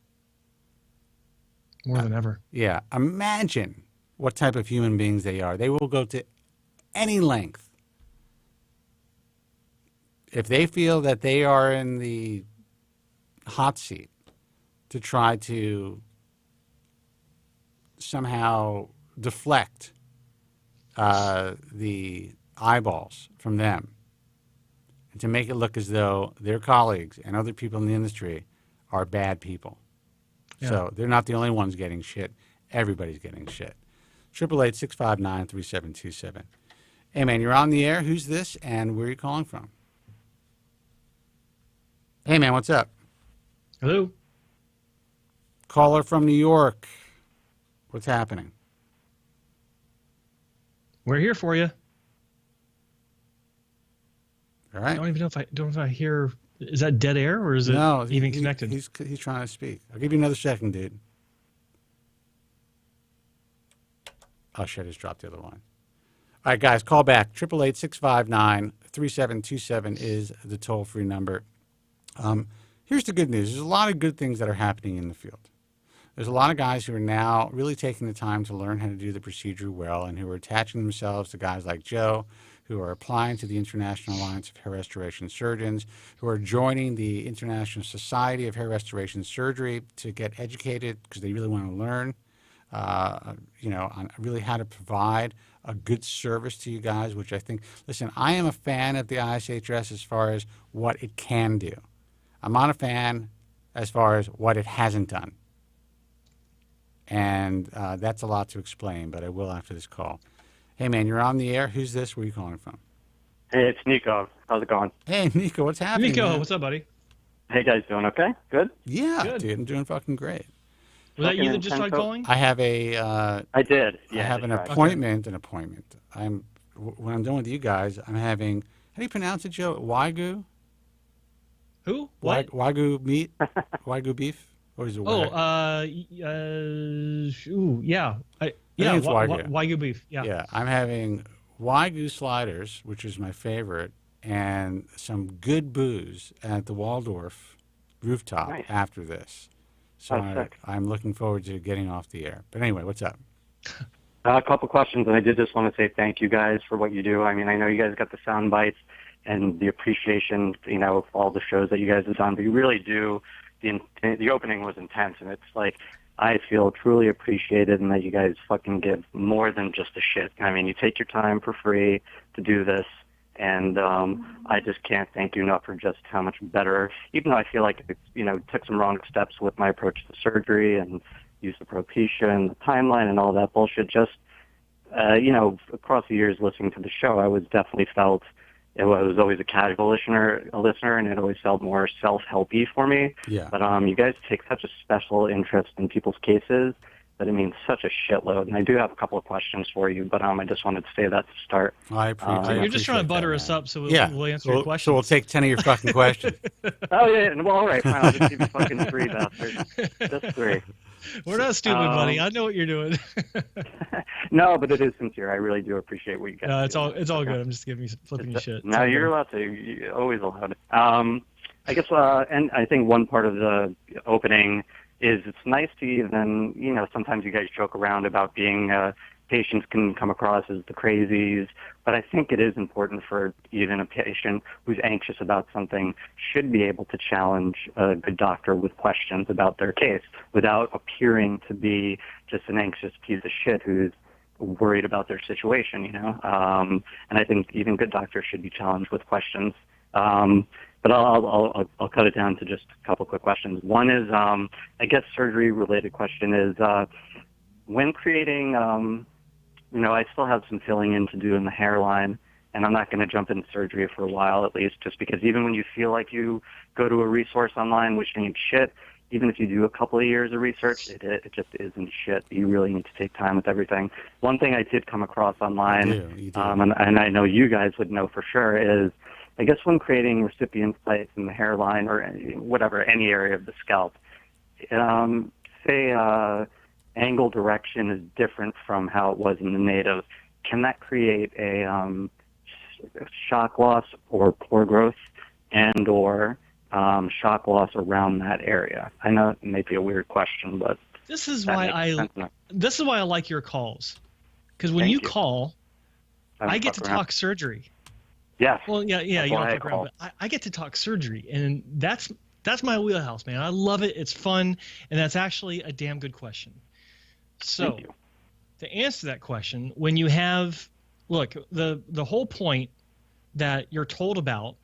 More than ever. Yeah. Imagine what type of human beings they are. They will go to any length. If they feel that they are in the hot seat to try to somehow deflect the eyeballs from them, and to make it look as though their colleagues and other people in the industry are bad people. Yeah. So they're not the only ones getting shit. Everybody's getting shit. 888-659-3727. Hey, man, you're on the air. Who's this, and where are you calling from? Hey, man, what's up? Hello. Caller from New York. What's happening? We're here for you. All right. I don't even know if I hear. Is that dead air or is it even connected? He's trying to speak. I'll give you another second, dude. Oh shit! Just dropped the other line. All right, guys, call back. 888-659-3727 is the toll-free number. Here's the good news. There's a lot of good things that are happening in the field. There's a lot of guys who are now really taking the time to learn how to do the procedure well and who are attaching themselves to guys like Joe, who are applying to the International Alliance of Hair Restoration Surgeons, who are joining the International Society of Hair Restoration Surgery to get educated because they really want to learn, on really how to provide a good service to you guys, which I think, listen, I am a fan of the ISHS as far as what it can do. I'm not a fan as far as what it hasn't done. And that's a lot to explain, but I will after this call. Hey, man, you're on the air. Who's this? Where are you calling from? Hey, it's Nico. How's it going? Hey, Nico, what's happening? Nico, man? what's up, buddy? Hey, guys, doing okay? Good? Yeah, Good. dude, I'm doing fucking great. Was that you that just tried calling? I have a... I did. Yeah, I have an appointment. Okay. An appointment. When I'm done with you guys, I'm having... How do you pronounce it, Joe? Wagyu? Who? What? Wagyu meat? Wagyu beef? Or is it yeah. Yeah, it's Wagyu beef. Yeah. Yeah, I'm having Wagyu sliders, which is my favorite, and some good booze at the Waldorf rooftop after this. So I'm looking forward to getting off the air. But anyway, what's up? A couple questions, and I did just want to say thank you guys for what you do. I mean, I know you guys got the sound bites and the appreciation, of all the shows that you guys have done, but you really do. The opening was intense, and it's like I feel truly appreciated and that you guys fucking give more than just a shit. I mean, you take your time for free to do this, and I just can't thank you enough for just how much better, even though I feel like it, took some wrong steps with my approach to surgery and use of Propecia and the timeline and all that bullshit. Just, across the years listening to the show, I was definitely felt I was always a casual listener, and it always felt more self-helpy for me. Yeah. But you guys take such a special interest in people's cases that it means such a shitload. And I do have a couple of questions for you, but I just wanted to say that to start. I appreciate You're just trying to butter us up, so we'll answer your questions. So we'll take 10 of your fucking questions. Oh, yeah. Well, all right, fine. I'll just give you fucking 3, bastard. Just 3. We're not stupid, buddy. I know what you're doing. No, but it is sincere. I really do appreciate what you guys do. It's all good. I'm just flipping you shit. No, you're allowed to. You're always allowed. I guess, and I think one part of the opening is it's nice to even, sometimes you guys joke around about being patients can come across as the crazies, but I think it is important for even a patient who's anxious about something should be able to challenge a good doctor with questions about their case without appearing to be just an anxious piece of shit who's worried about their situation, and I think even good doctors should be challenged with questions. But I'll cut it down to just a couple quick questions. One is, I guess surgery-related question is, when creating, I still have some filling in to do in the hairline, and I'm not going to jump into surgery for a while at least, just because even when you feel like you go to a resource online which ain't shit, even if you do a couple of years of research, it just isn't shit. You really need to take time with everything. One thing I did come across online, you do. And I know you guys would know for sure, is I guess when creating recipient sites in the hairline or whatever, any area of the scalp, say angle direction is different from how it was in the native, can that create a shock loss or pore growth and or shock loss around that area? I know it may be a weird question, but this is why I like your calls, because when you call, I get to talk surgery. Yeah. Well, yeah, you don't fuck around, but I get to talk surgery, and that's my wheelhouse, man. I love it. It's fun, and that's actually a damn good question. So, to answer that question, when you have, look, the whole point that you're told about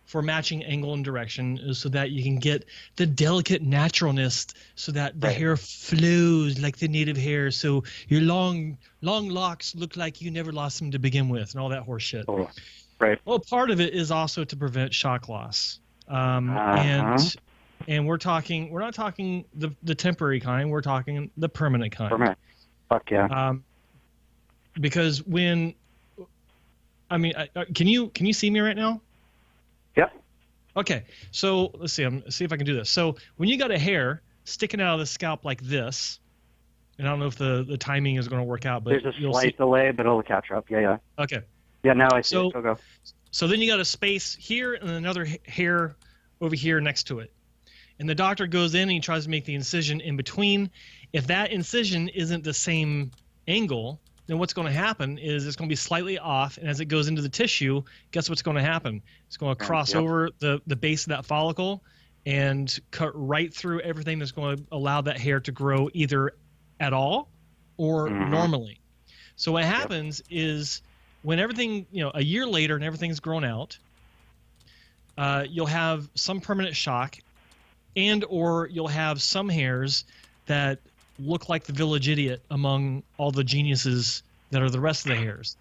for matching angle and direction is so that you can get the delicate naturalness, so that the hair flows like the native hair, so your long locks look like you never lost them to begin with, and all that horse shit. Oh, right. Well, part of it is also to prevent shock loss, and we're not talking the temporary kind, we're talking the permanent kind. Permanent. Fuck yeah. Because when, I mean, can you see me right now? Yep. Okay, so let's see. See if I can do this. So when you got a hair sticking out of the scalp like this, and I don't know if the timing is going to work out, but there's a slight delay, but it'll catch up. Yeah. Okay. Yeah, now I see it. So go. So then you got a space here and another hair over here next to it. And the doctor goes in and he tries to make the incision in between. If that incision isn't the same angle, then what's going to happen is it's going to be slightly off, and as it goes into the tissue, guess what's going to happen? It's going to cross over the base of that follicle and cut right through everything that's going to allow that hair to grow either at all or normally. So what happens is when everything, a year later and everything's grown out, you'll have some permanent shock, and or you'll have some hairs that look like the village idiot among all the geniuses that are the rest of the hairs.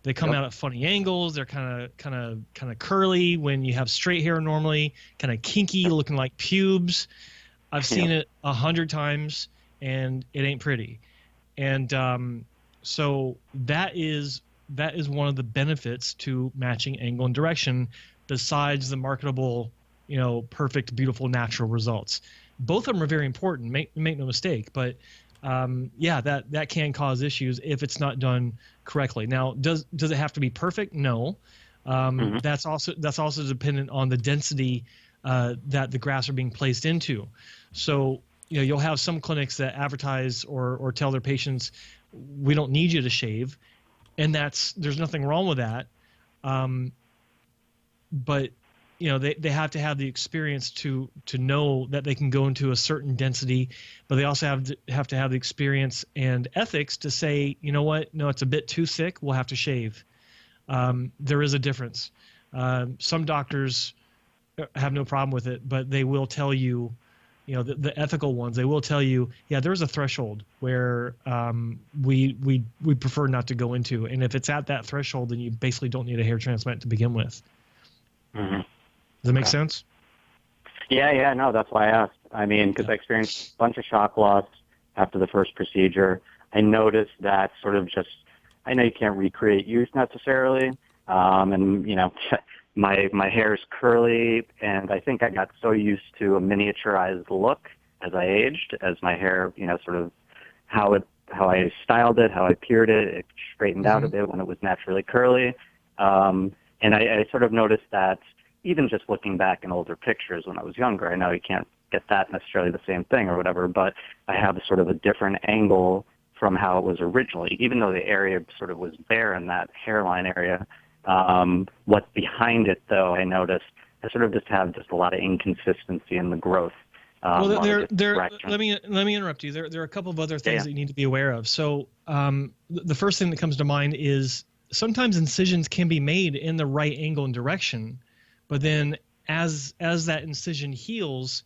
They come out at funny angles. They're kind of curly when you have straight hair normally, kind of kinky, looking like pubes. I've seen it 100 times, and it ain't pretty. And so that is one of the benefits to matching angle and direction, besides the marketable, perfect, beautiful, natural results. Both of them are very important. Make no mistake, but that can cause issues if it's not done correctly. Now, does it have to be perfect? No. That's also dependent on the density that the grafts are being placed into. So you'll have some clinics that advertise or tell their patients, we don't need you to shave, and there's nothing wrong with that. But they have to have the experience to know that they can go into a certain density, but they also have to have the experience and ethics to say, you know what, no, it's a bit too thick, we'll have to shave. There is a difference. Some doctors have no problem with it, but they will tell you, the ethical ones, they will tell you, yeah, there's a threshold where we prefer not to go into, and if it's at that threshold, then you basically don't need a hair transplant to begin with. Does that make sense? Yeah, no, that's why I asked. I mean, because I experienced a bunch of shock loss after the first procedure. I noticed that sort of I know you can't recreate youth necessarily, and, my hair is curly, and I think I got so used to a miniaturized look as I aged, as my hair, sort of how I styled it, how I piered it straightened out a bit when it was naturally curly. And I sort of noticed that even just looking back in older pictures when I was younger, I know you can't get that necessarily the same thing or whatever, but I have a sort of a different angle from how it was originally, even though the area sort of was bare in that hairline area. What's behind it, though, I noticed, I sort of just have a lot of inconsistency in the growth. Well, let me interrupt you. There are a couple of other things that you need to be aware of. So the first thing that comes to mind is sometimes incisions can be made in the right angle and direction, but then as that incision heals,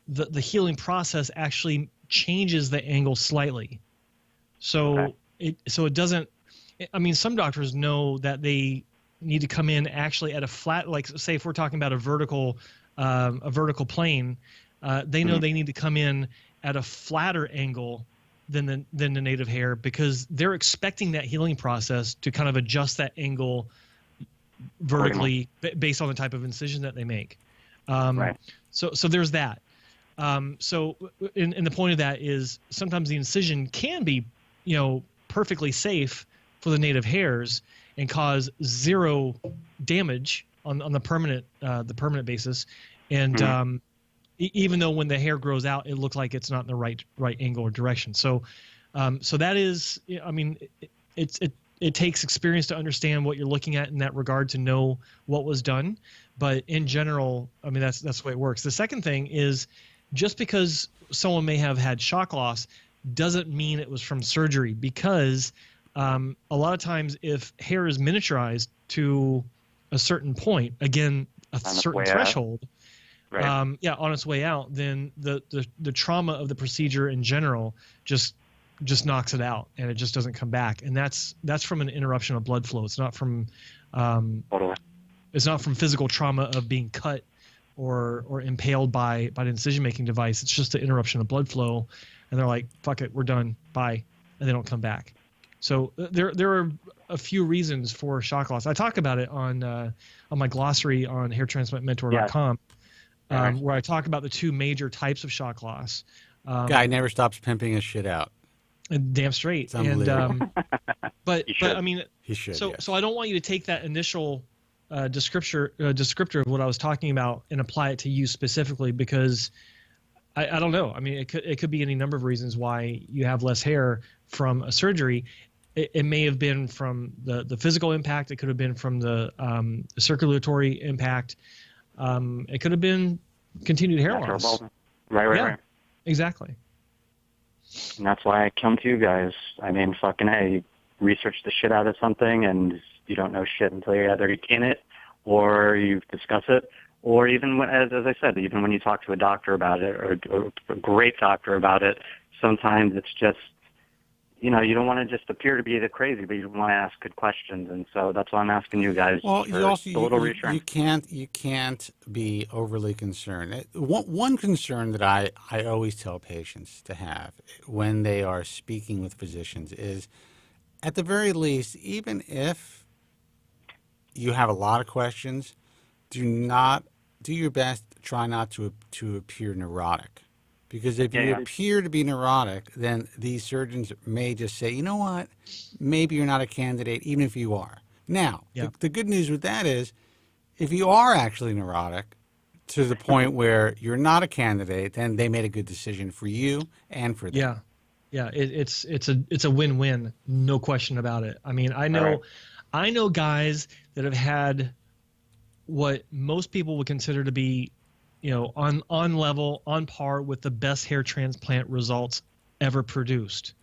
the healing process actually changes the angle slightly. So it doesn't. I mean, some doctors know that they need to come in actually at a flat, like say if we're talking about a vertical plane, they know they need to come in at a flatter angle than the native hair, because they're expecting that healing process to kind of adjust that angle vertically based on the type of incision that they make. Right. So there's that. So the point of that is sometimes the incision can be, perfectly safe for the native hairs and cause zero damage on the permanent basis, and even though when the hair grows out, it looks like it's not in the right angle or direction. So that is, I mean, it takes experience to understand what you're looking at in that regard to know what was done. But in general, I mean, that's the way it works. The second thing is, just because someone may have had shock loss doesn't mean it was from surgery, because a lot of times if hair is miniaturized to a certain point, again, a certain threshold, right. On its way out, then the trauma of the procedure in general just knocks it out, and it just doesn't come back. And that's from an interruption of blood flow. It's not from it's not from physical trauma of being cut or impaled by an incision-making device. It's just the interruption of blood flow, and they're like, "Fuck it, we're done, bye," and they don't come back. So there are a few reasons for shock loss. I talk about it on my glossary on hairtransplantmentor.com, where I talk about the two major types of shock loss. Guy never stops pimping his shit out. Damn straight. It's unbelievable. But I mean, he should. So I don't want you to take that initial descriptor of what I was talking about and apply it to you specifically, because I don't know. I mean, it could be any number of reasons why you have less hair from a surgery. It may have been from the physical impact. It could have been from the circulatory impact. It could have been continued hair loss. Right. Exactly. And that's why I come to you guys. I mean, fucking hey, you research the shit out of something and you don't know shit until you're either in it or you discuss it, or even when, as I said, even when you talk to a doctor about it, or a great doctor about it, sometimes it's just, you don't want to just appear to be the crazy, but you want to ask good questions, and so that's why I'm asking you guys. Well, you can't be overly concerned. One concern that I always tell patients to have when they are speaking with physicians is, at the very least, even if you have a lot of questions, do your best. Try not to appear neurotic. Because if you appear to be neurotic, then these surgeons may just say, you know what, maybe you're not a candidate, even if you are. Now, the good news with that is, if you are actually neurotic to the point where you're not a candidate, then they made a good decision for you and for them. Yeah, it's a win-win, no question about it. I mean, I know guys that have had what most people would consider to be, on level, on par with the best hair transplant results ever produced.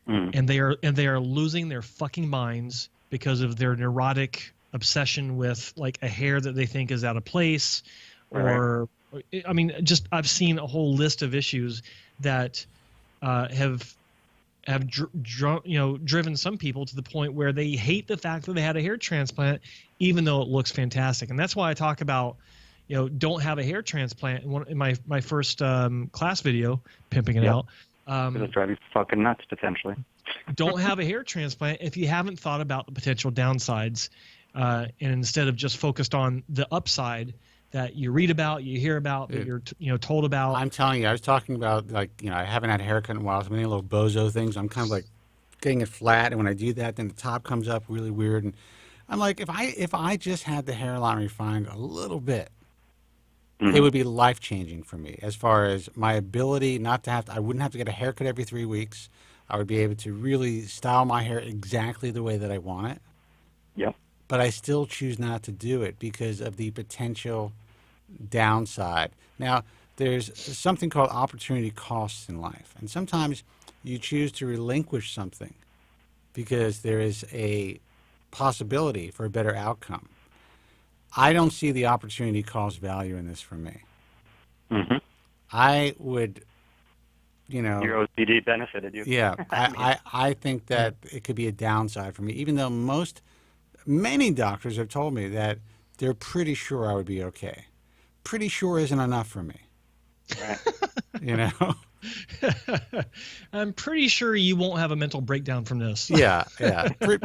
And they are losing their fucking minds because of their neurotic obsession with like a hair that they think is out of place, or I mean, just I've seen a whole list of issues that have driven some people to the point where they hate the fact that they had a hair transplant, even though it looks fantastic. And that's why I talk about, don't have a hair transplant in my first class video, pimping it out. It'll drive you fucking nuts, potentially. Don't have a hair transplant if you haven't thought about the potential downsides, and instead of just focused on the upside that you read about, you hear about, that you're told about. I'm telling you, I was talking about, I haven't had a haircut in a while, so I'm doing little bozo things. I'm kind of like getting it flat, and when I do that, then the top comes up really weird. And I'm like, if I just had the hairline refined a little bit, it would be life-changing for me as far as my ability I wouldn't have to get a haircut every 3 weeks. I would be able to really style my hair exactly the way that I want it. Yep. But I still choose not to do it because of the potential downside. Now, there's something called opportunity costs in life. And sometimes you choose to relinquish something because there is a possibility for a better outcome. I don't see the opportunity cost value in this for me. I would, your OCD benefited you. Yeah, I think that it could be a downside for me, even though many doctors have told me that they're pretty sure I would be okay. Pretty sure isn't enough for me. You know? I'm pretty sure you won't have a mental breakdown from this. Yeah.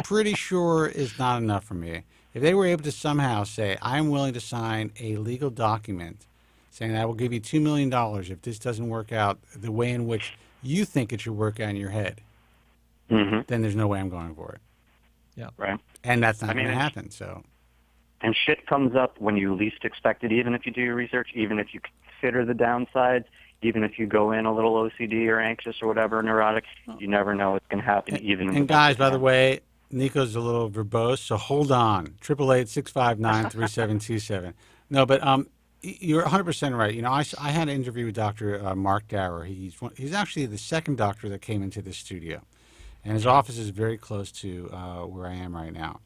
Pretty sure is not enough for me. If they were able to somehow say, I'm willing to sign a legal document saying I will give you $2 million if this doesn't work out the way in which you think it should work out in your head, then there's no way I'm going for it. Yeah. Right. And that's not going to happen. And shit comes up when you least expect it, even if you do your research, even if you consider the downsides, even if you go in a little OCD or anxious or whatever, neurotic, you never know what's going to happen. And guys, by the way, Nico's a little verbose, so hold on. 888-659-3727. No, but you're 100% right. You know, I had an interview with Dr. Mark Dower. He's actually the second doctor that came into this studio, and his office is very close to where I am right now.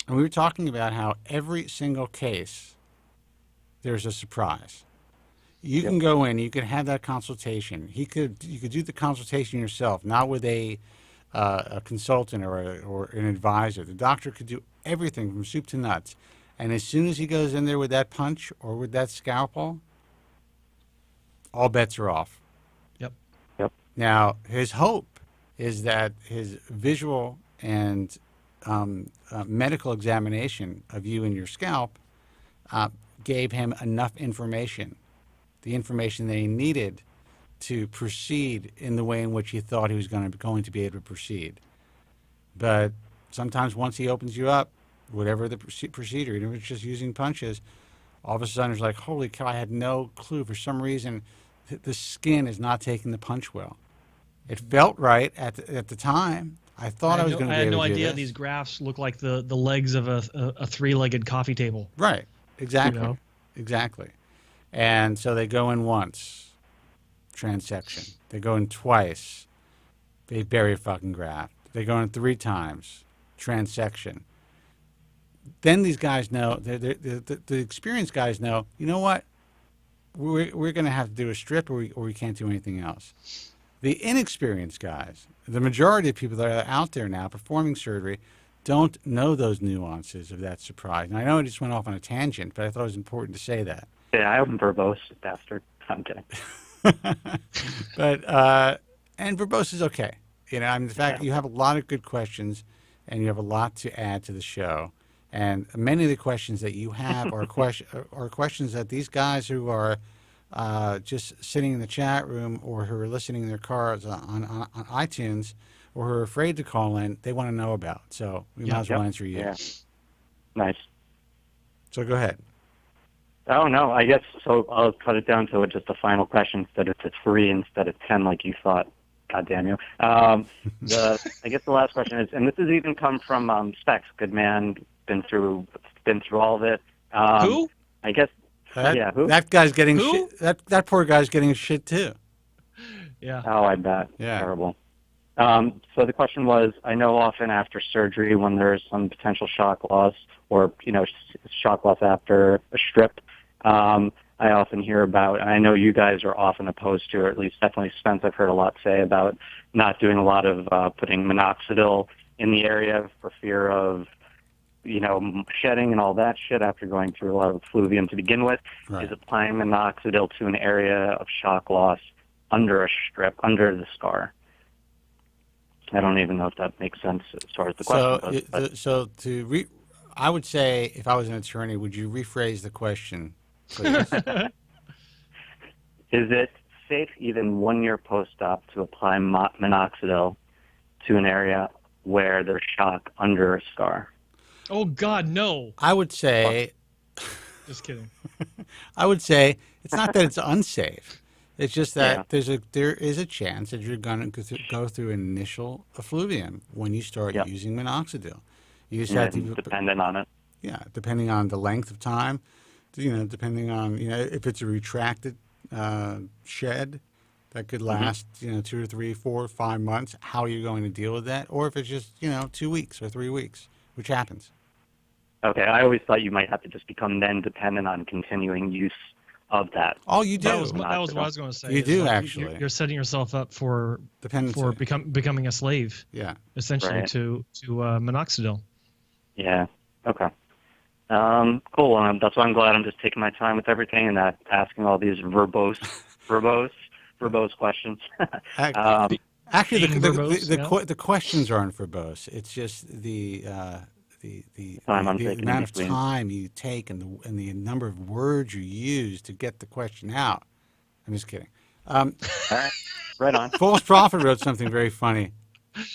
And we were talking about how every single case, there's a surprise. You can go in, you can have that consultation. You could do the consultation yourself, not with a consultant or an advisor. The doctor could do everything from soup to nuts. And as soon as he goes in there with that punch or with that scalpel, all bets are off. Yep. Now, his hope is that his visual and medical examination of you and your scalp gave him enough information, the information that he needed to proceed in the way in which he thought he was going to be able to proceed. But sometimes once he opens you up, whatever the procedure, even if it's just using punches, all of a sudden it's like, holy cow, I had no clue. For some reason, the skin is not taking the punch well. It felt right at the time. I thought I was going to be able to do this. I had no idea these graphs look like the legs of a three-legged coffee table. Right. Exactly. You know? Exactly. And so they go in once, transection. They go in twice, they bury a fucking graft. They go in 3 times, transection. Then these guys know, the experienced guys know, you know what? We're going to have to do a strip or we can't do anything else. The inexperienced guys, the majority of people that are out there now performing surgery, don't know those nuances of that surprise. And I know I just went off on a tangent, but I thought it was important to say that. Yeah, I'm verbose, bastard. I'm kidding. But and verbose is okay. You know, I mean, in fact, you have a lot of good questions, and you have a lot to add to the show. And many of the questions that you have are questions that these guys who are just sitting in the chat room or who are listening in their cars on iTunes or who are afraid to call in, they want to know about. So we might as well answer you. Yeah. Nice. So go ahead. Oh, no, I guess, so I'll cut it down to just a final question instead of 3 instead of 10 like you thought. God damn you. I guess the last question is, and this has even come from Specs, good man, been through all of it. Who? I guess, who? That guy's getting shit. That poor guy's getting shit too. Yeah. Oh, I bet. Yeah. Terrible. So the question was, I know often after surgery when there's some potential shock loss or, shock loss after a strip, I often hear about, and I know you guys are often opposed to, or at least definitely Spence I've heard a lot say about not doing a lot of putting minoxidil in the area for fear of, shedding and all that shit after going through a lot of effluvium to begin with. Right. Is applying minoxidil to an area of shock loss under a strip, under the scar. I don't even know if that makes sense as far as the question goes. I would say, if I was an attorney, would you rephrase the question, please? Is it safe, even 1 year post-op, to apply minoxidil to an area where there's shock under a scar? Oh, God, no. I would say... Just kidding. I would say it's not that it's unsafe. It's just that there is a chance that you're going to go through an initial effluvium when you start using minoxidil. You just have to dependent on it. Yeah, depending on the length of time, depending on if it's a retracted shed that could last 2 or 3, 4, 5 months. How are you going to deal with that? Or if it's just 2 weeks or 3 weeks, which happens. Okay, I always thought you might have to just become then dependent on continuing use of that. Oh, you do. That was what I was going to say. You do, actually. You're setting yourself up for becoming a slave. Yeah. Essentially to minoxidil. Yeah. Okay. Cool. That's why I'm glad I'm just taking my time with everything and not asking all these verbose questions. Actually, the questions aren't verbose. It's just the amount of time you take and the number of words you use to get the question out. I'm just kidding. All right. Right on. False Prophet wrote something very funny.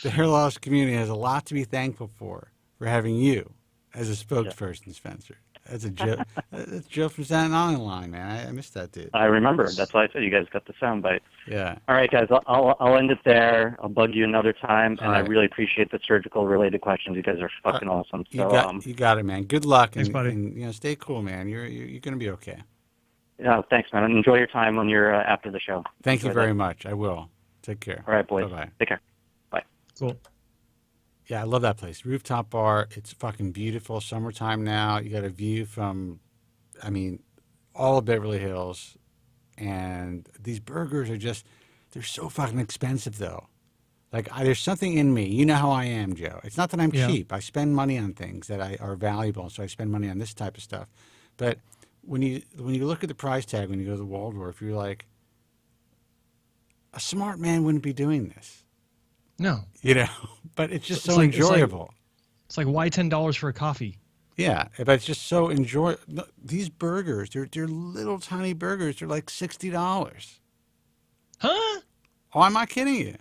The hair loss community has a lot to be thankful for having you as a spokesperson, Spencer. That's a Joe. That's Joe from Staten Island line, man. I missed that dude. I remember. That's why I said you guys got the soundbite. Yeah. All right, guys. I'll end it there. I'll bug you another time, and I really appreciate the surgical related questions. You guys are fucking awesome. So, you got it, man. Good luck, thanks, buddy. And stay cool, man. You're gonna be okay. Yeah, thanks, man. And enjoy your time when you're after the show. Thank you very much. I will. Take care. All right, boys. Bye-bye. Take care. Bye. Cool. Yeah, I love that place. Rooftop bar. It's fucking beautiful. Summertime now. You got a view from, all of Beverly Hills. And these burgers are they're so fucking expensive, though. Like, there's something in me. You know how I am, Joe. It's not that I'm cheap. I spend money on things that are valuable, so I spend money on this type of stuff. But when you look at the price tag, when you go to the Waldorf, you're like, a smart man wouldn't be doing this. No. But it's just so enjoyable. It's like why $10 for a coffee? Yeah, but it's just so enjoyable. These burgers, they're little tiny burgers. They're like $60. Huh? Oh, I'm not kidding you.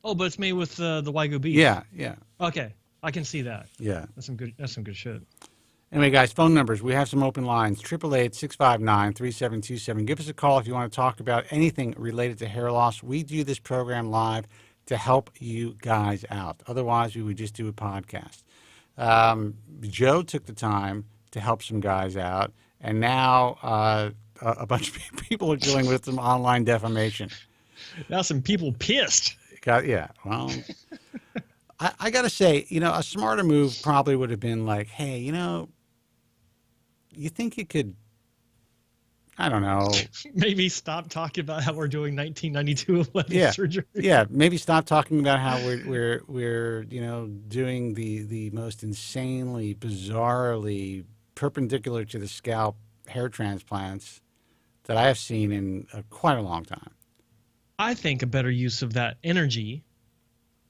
Oh, but it's made with the Wagyu beef. Yeah. Okay, I can see that. Yeah. That's some good shit. Anyway, guys, phone numbers. We have some open lines. 888-659-3727. Give us a call if you want to talk about anything related to hair loss. We do this program live to help you guys out. Otherwise, we would just do a podcast. Joe took the time to help some guys out, and now a bunch of people are dealing with some online defamation. Now some people pissed. Well, I got to say, a smarter move probably would have been like, hey, you think you could, I don't know. Maybe stop talking about how we're doing 1992 surgery. Yeah, maybe stop talking about how we're doing the most insanely, bizarrely perpendicular to the scalp hair transplants that I have seen in quite a long time. I think a better use of that energy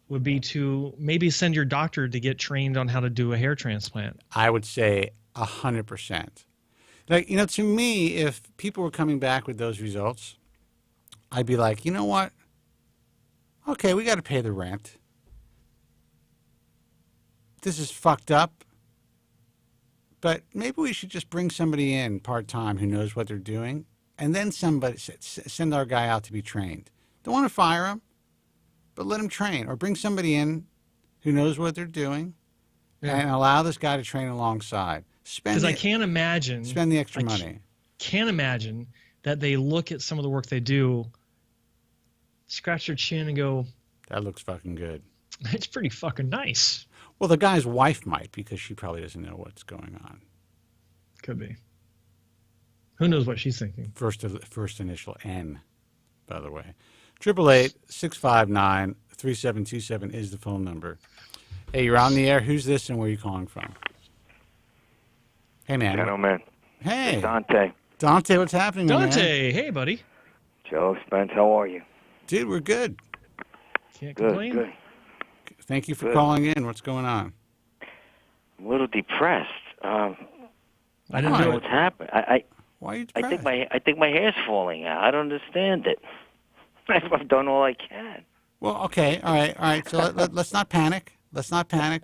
would be to maybe send your doctor to get trained on how to do a hair transplant. I would say 100%. Like, to me, if people were coming back with those results, I'd be like, you know what? Okay, we got to pay the rent. This is fucked up. But maybe we should just bring somebody in part-time who knows what they're doing, and then send our guy out to be trained. Don't want to fire him, but let him train. Or bring somebody in who knows what they're doing and allow this guy to train alongside. Because I can't imagine. Spend the extra money. Can't imagine that they look at some of the work they do, scratch their chin and go, that looks fucking good. It's pretty fucking nice. Well, the guy's wife might, because she probably doesn't know what's going on. Could be. Who knows what she's thinking? First initial N, by the way. 888-659-3727 is the phone number. Hey, you're on the air. Who's this and where are you calling from? Hey, man. Gentlemen. Hey. It's Dante. Dante, what's happening, Dante, hey, buddy. Joe, Spence, how are you? Dude, we're good. Can't complain. Good. Thank you for calling in. What's going on? I'm a little depressed. I didn't know what's happened. Why are you depressed? I think my hair's falling out. I don't understand it. I've done all I can. Well, okay. All right. So let's not panic.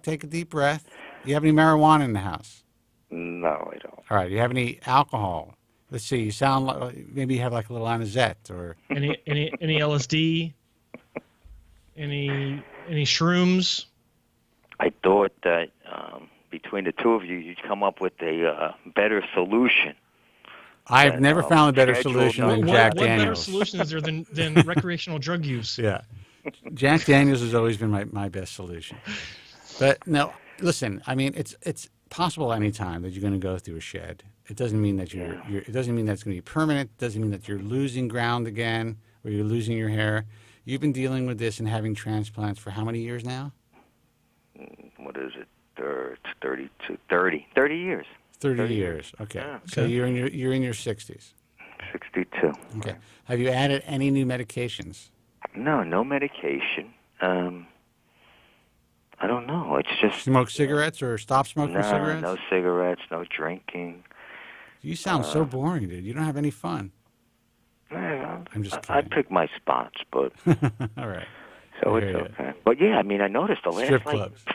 Take a deep breath. Do you have any marijuana in the house? No, I don't. All right. Do you have any alcohol? Let's see. You sound like maybe you have like a little anisette or any LSD, any shrooms. I thought that between the two of you, you'd come up with a better solution. I've never found a better solution than Jack Daniels. What better solution is there than recreational drug use? Yeah. Jack Daniels has always been my best solution. But no, listen, I mean, it's possible any time that you're going to go through a shed. It doesn't mean that it doesn't mean that's going to be permanent. It doesn't mean that you're losing ground again or you're losing your hair. You've been dealing with this and having transplants for how many years now? What is it? 30 years. 30 years. Okay. Yeah. So you're in your 60s. 62. Okay. Have you added any new medications? No medication. I don't know. It's just smoke cigarettes or stop smoking cigarettes? No cigarettes, no drinking. You sound so boring, dude. You don't have any fun. I'm just kidding. I pick my spots, but all right. So it's okay. But yeah, I mean, I noticed the last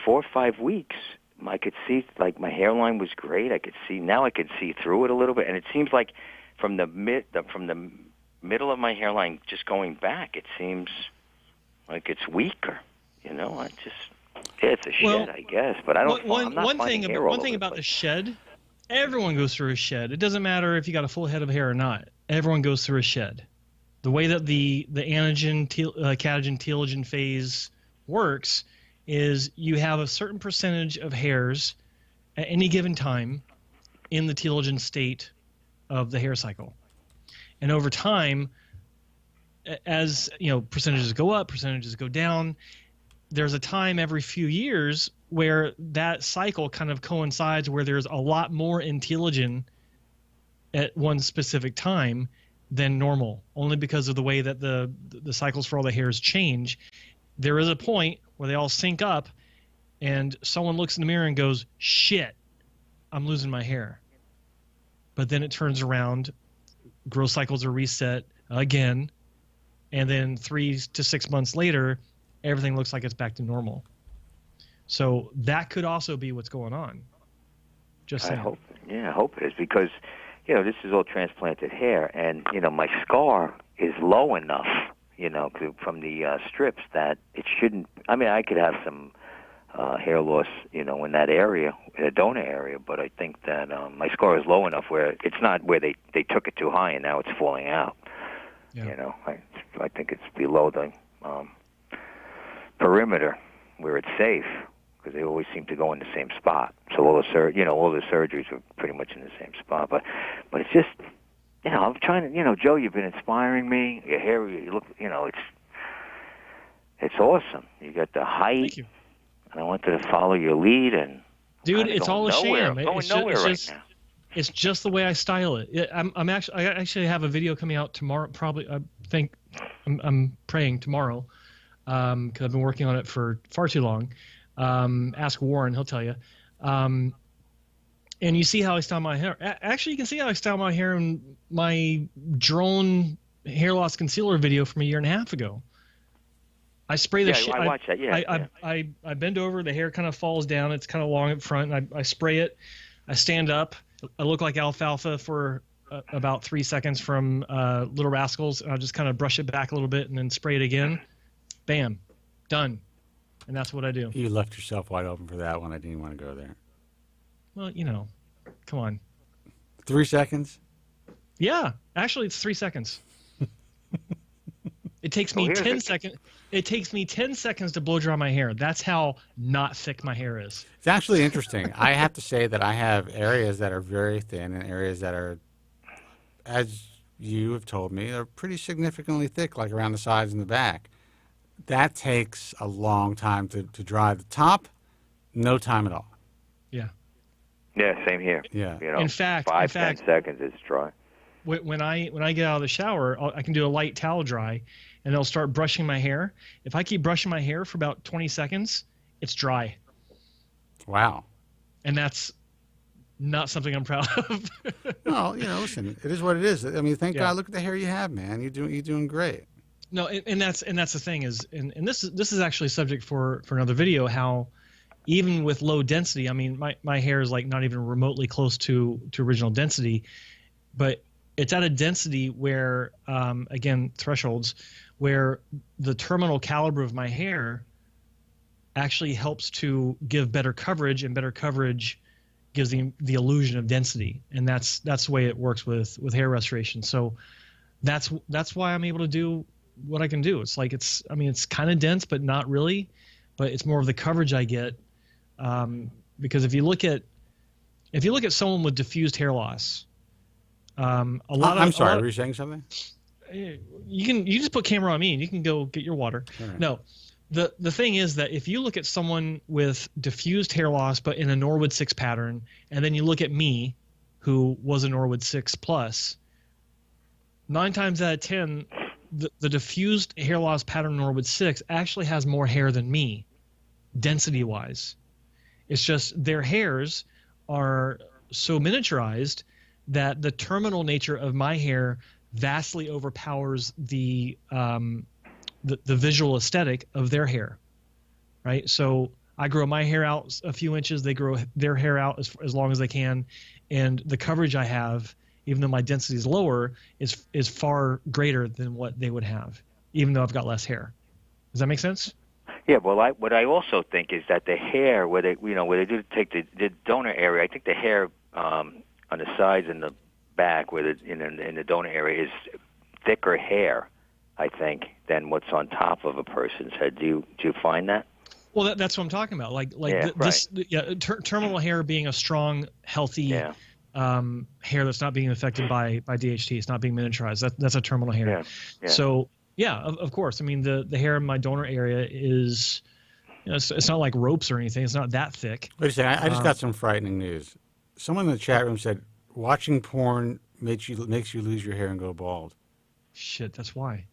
4 or 5 weeks, I could see like my hairline was great. I could see through it a little bit, and it seems like from the middle of my hairline just going back, it seems like it's weaker. You know, it's a shed, I guess, but I don't. One thing about the shed, everyone goes through a shed. It doesn't matter if you got a full head of hair or not. Everyone goes through a shed. The way that the anagen, catagen, telogen phase works is you have a certain percentage of hairs at any given time in the telogen state of the hair cycle. And over time, as percentages go up, percentages go down, there's a time every few years where that cycle kind of coincides where there's a lot more in telogen at one specific time than normal, only because of the way that the cycles for all the hairs change. There is a point where they all sync up and someone looks in the mirror and goes, shit, I'm losing my hair. But then it turns around, growth cycles are reset again, and then 3 to 6 months later, everything looks like it's back to normal. So that could also be what's going on. Just saying. I hope it is, because this is all transplanted hair, and my scar is low enough, from the strips that it shouldn't. I mean, I could have some hair loss, in that area, the donor area, but I think that my scar is low enough where it's not where they took it too high and now it's falling out. Yeah. I think it's below the perimeter where it's safe, because they always seem to go in the same spot. So all the surgeries were pretty much in the same spot. But it's just, I'm trying to, Joe, you've been inspiring me. Your hair, you look, it's awesome. You got the height. Thank you. And I wanted to follow your lead, and dude, it's all a sham. Going nowhere right now. It's just the way I style it. I actually have a video coming out tomorrow. Probably, I think I'm praying tomorrow, because I've been working on it for far too long. Ask Warren, he'll tell you. And you see how I style my hair. Actually, you can see how I style my hair in my drone hair loss concealer video from 1.5 years ago. I spray the shit. I watched that. Yeah. I bend over. The hair kind of falls down. It's kind of long up front. And I spray it. I stand up. I look like alfalfa for about 3 seconds from Little Rascals. And I'll just kind of brush it back a little bit and then spray it again. Bam, done. And that's what I do. You left yourself wide open for that one. I didn't want to go there. Well, come on. 3 seconds? Yeah, actually, it's 3 seconds. It takes me 10 seconds. It takes me 10 seconds to blow dry my hair. That's how not thick my hair is. It's actually interesting. I have to say that I have areas that are very thin and areas that are, as you have told me, are pretty significantly thick, like around the sides and the back. That takes a long time to dry. The top, no time at all. Yeah. Yeah, same here. Yeah. In fact, 10 seconds, it's dry. When I get out of the shower, I can do a light towel dry, and it'll start brushing my hair. If I keep brushing my hair for about 20 seconds, it's dry. Wow. And that's not something I'm proud of. Well, listen, it is what it is. I mean, thank God. Look at the hair you have, man. You're doing great. No, and that's the thing is, and this is actually a subject for another video. How even with low density, I mean, my hair is like not even remotely close to original density, but it's at a density where, again, thresholds, where the terminal caliber of my hair actually helps to give better coverage, and better coverage gives the illusion of density, and that's the way it works with hair restoration. So that's why I'm able to do what I can do. It's like it's kind of dense, but not really. But it's more of the coverage I get, because if you look at someone with diffused hair loss, I'm sorry, were you saying something? You just put camera on me and you can go get your water. Right. No, The thing is that if you look at someone with diffused hair loss but in a Norwood 6 pattern, and then you look at me, who was a Norwood 6 plus, 9 times out of 10, the diffused hair loss pattern Norwood 6 actually has more hair than me, density-wise. It's just their hairs are so miniaturized that the terminal nature of my hair vastly overpowers the visual aesthetic of their hair, right? So I grow my hair out a few inches, they grow their hair out as long as they can, and the coverage I have, even though my density is lower, is far greater than what they would have, even though I've got less hair. Does that make sense? Yeah, well, what I also think is that the hair, where they do take the donor area, I think the hair on the sides and the back, in the donor area, is thicker hair, I think, than what's on top of a person's head. Do you find that? Well, that's what I'm talking about. Terminal hair being a strong, healthy hair that's not being affected by DHT. It's not being miniaturized. That's a terminal hair. Yeah. So. Yeah, of course. I mean, the hair in my donor area is, it's not like ropes or anything. It's not that thick. Wait a second. I just got some frightening news. Someone in the chat room said watching porn makes you lose your hair and go bald. Shit, that's why.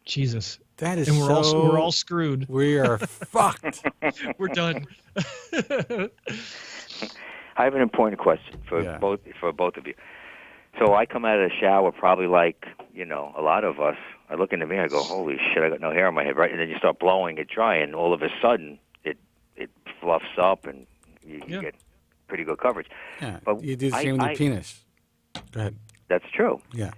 Jesus. That is and we're all screwed. We are fucked. We're done. I have an important question for both of you. So I come out of the shower probably like, a lot of us. I look in the mirror and go, holy shit, I got no hair on my head, right? And then you start blowing it dry, and all of a sudden it fluffs up, and you get pretty good coverage. Yeah, but you do the same with your penis. Go ahead. That's true. Yeah.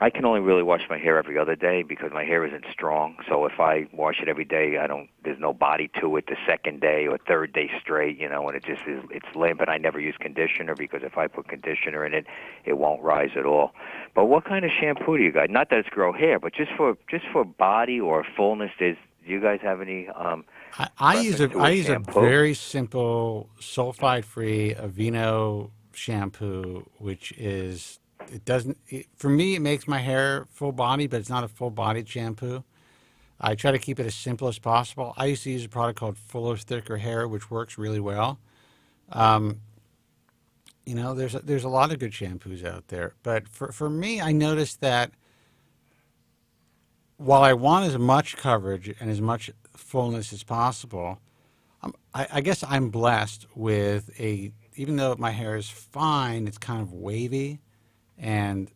I can only really wash my hair every other day because my hair isn't strong. So if I wash it every day, there's no body to it the second day or third day straight, and it just is, it's limp. And I never use conditioner because if I put conditioner in it, it won't rise at all. But what kind of shampoo do you guys? Not that it's grow hair, but just for body or fullness. Do you guys have any? I use a very simple sulfide-free Aveeno shampoo, which is. For me, it makes my hair full body, but it's not a full bodied shampoo. I try to keep it as simple as possible. I used to use a product called Fuller Thicker Hair, which works really well. There's a lot of good shampoos out there. But for me, I noticed that while I want as much coverage and as much fullness as possible, I guess I'm blessed with even though my hair is fine, it's kind of wavy. And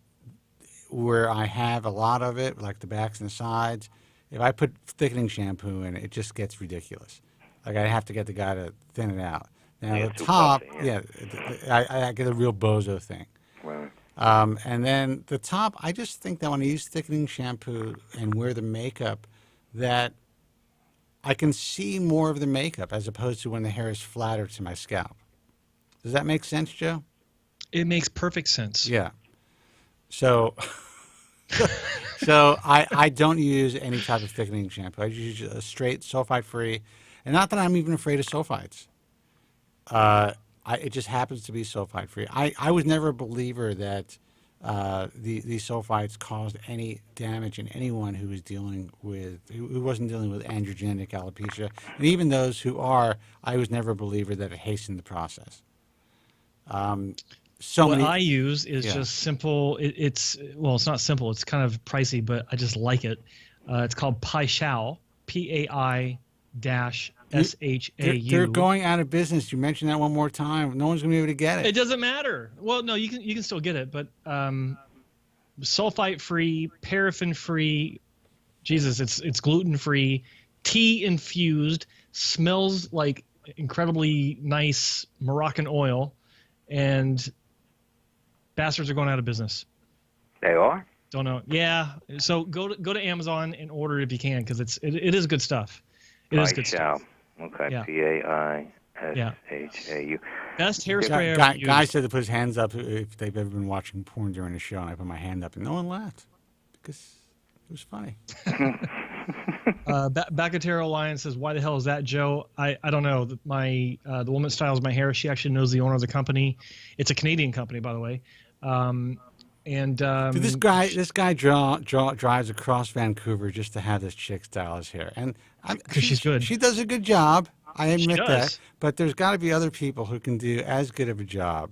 where I have a lot of it, like the backs and the sides, if I put thickening shampoo in it, it just gets ridiculous. Like I have to get the guy to thin it out. Now the top, I get a real bozo thing. Right. And then the top, I just think that when I use thickening shampoo and wear the makeup, that I can see more of the makeup as opposed to when the hair is flatter to my scalp. Does that make sense, Joe? It makes perfect sense. Yeah. So I don't use any type of thickening shampoo. I use a straight sulfite-free, and not that I'm even afraid of sulfites. It just happens to be sulfite-free. I was never a believer that these sulfites caused any damage in anyone who wasn't dealing with androgenic alopecia, and even those who are, I was never a believer that it hastened the process. I use is just simple. It's not simple. It's kind of pricey, but I just like it. It's called Pai-Shau, Pai-Shau. They're going out of business. You mentioned that one more time. No one's going to be able to get it. It doesn't matter. Well, no, you can still get it, but sulfite-free, paraffin-free. Jesus, it's gluten-free, tea infused, smells like incredibly nice Moroccan oil, and bastards are going out of business. They are? Don't know. Yeah. So go to Amazon and order it if you can, because it is good stuff. It is good stuff. Okay. Yeah. Paishau. Best hairspray I ever used. Guy said to put his hands up if they've ever been watching porn during a show, and I put my hand up, and no one laughed because it was funny. Bacatero Lion says, "Why the hell is that, Joe?" I don't know. The woman that styles my hair, she actually knows the owner of the company. It's a Canadian company, by the way. And Dude, this guy drives across Vancouver just to have this chick style his hair, and because she's good. She does a good job. I admit does. that, but there's got to be other people who can do as good of a job.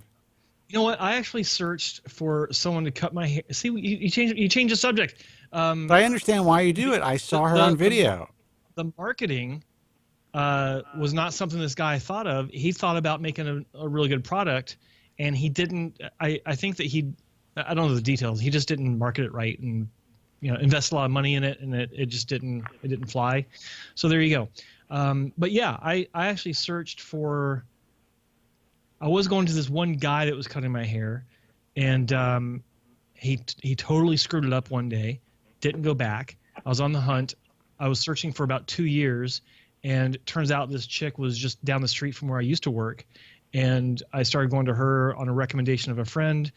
You know what? I actually searched for someone to cut my hair. See, you change the subject. But I understand why you do it. I saw her on video. The marketing was not something this guy thought of. He thought about making a really good product, and he didn't. I think that I don't know the details. He just didn't market it right, and invest a lot of money in it, and it just didn't fly. So there you go. But yeah, I actually searched for. I was going to this one guy that was cutting my hair, and he totally screwed it up one day. Didn't go back. I was on the hunt. I was searching for about 2 years, and it turns out this chick was just down the street from where I used to work, and I started going to her on a recommendation of a friend.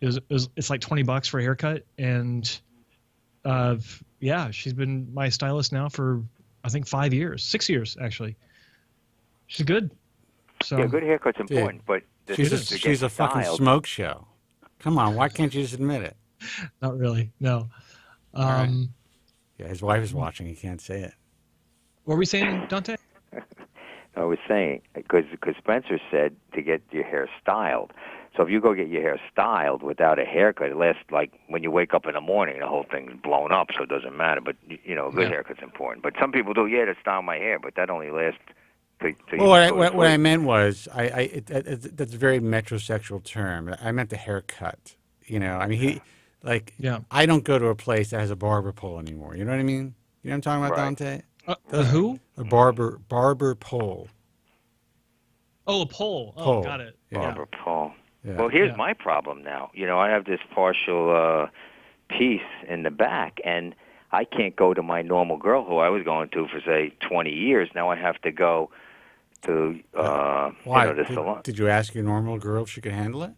It's like $20 for a haircut, and yeah, she's been my stylist now for I think 5 years, 6 years actually. She's good. So yeah, good haircut's important, but she's a fucking smoke show. Come on, why can't you just admit it? Not really, no. Right. Yeah, his wife is watching. He can't say it. What were we saying, Dante? I was saying because Spencer said to get your hair styled. So if you go get your hair styled without a haircut, it lasts like when you wake up in the morning, the whole thing's blown up, so it doesn't matter. But a good haircut's important. But some people do, to style my hair, but that only lasts. What I meant was, that's a very metrosexual term. I meant the haircut. I mean, I don't go to a place that has a barber pole anymore. You know what I mean? You know what I'm talking about, right. Dante? Who? A barber pole. Oh, a pole. Oh, got it. Barber pole. Yeah. Well, here's my problem now. I have this partial piece in the back, and I can't go to my normal girl who I was going to for, say, 20 years. Now I have to go to why? The salon. Did you ask your normal girl if she could handle it?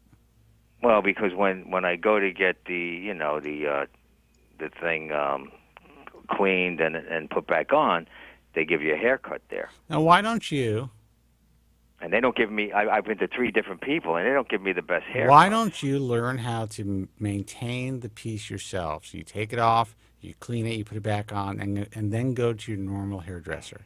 Well, because when I go to get the thing cleaned and put back on, they give you a haircut there. Now, why don't you? And they don't give me. I've been to 3 different people, and they don't give me the best haircut. Why don't you learn how to maintain the piece yourself? So you take it off, you clean it, you put it back on, and then go to your normal hairdresser.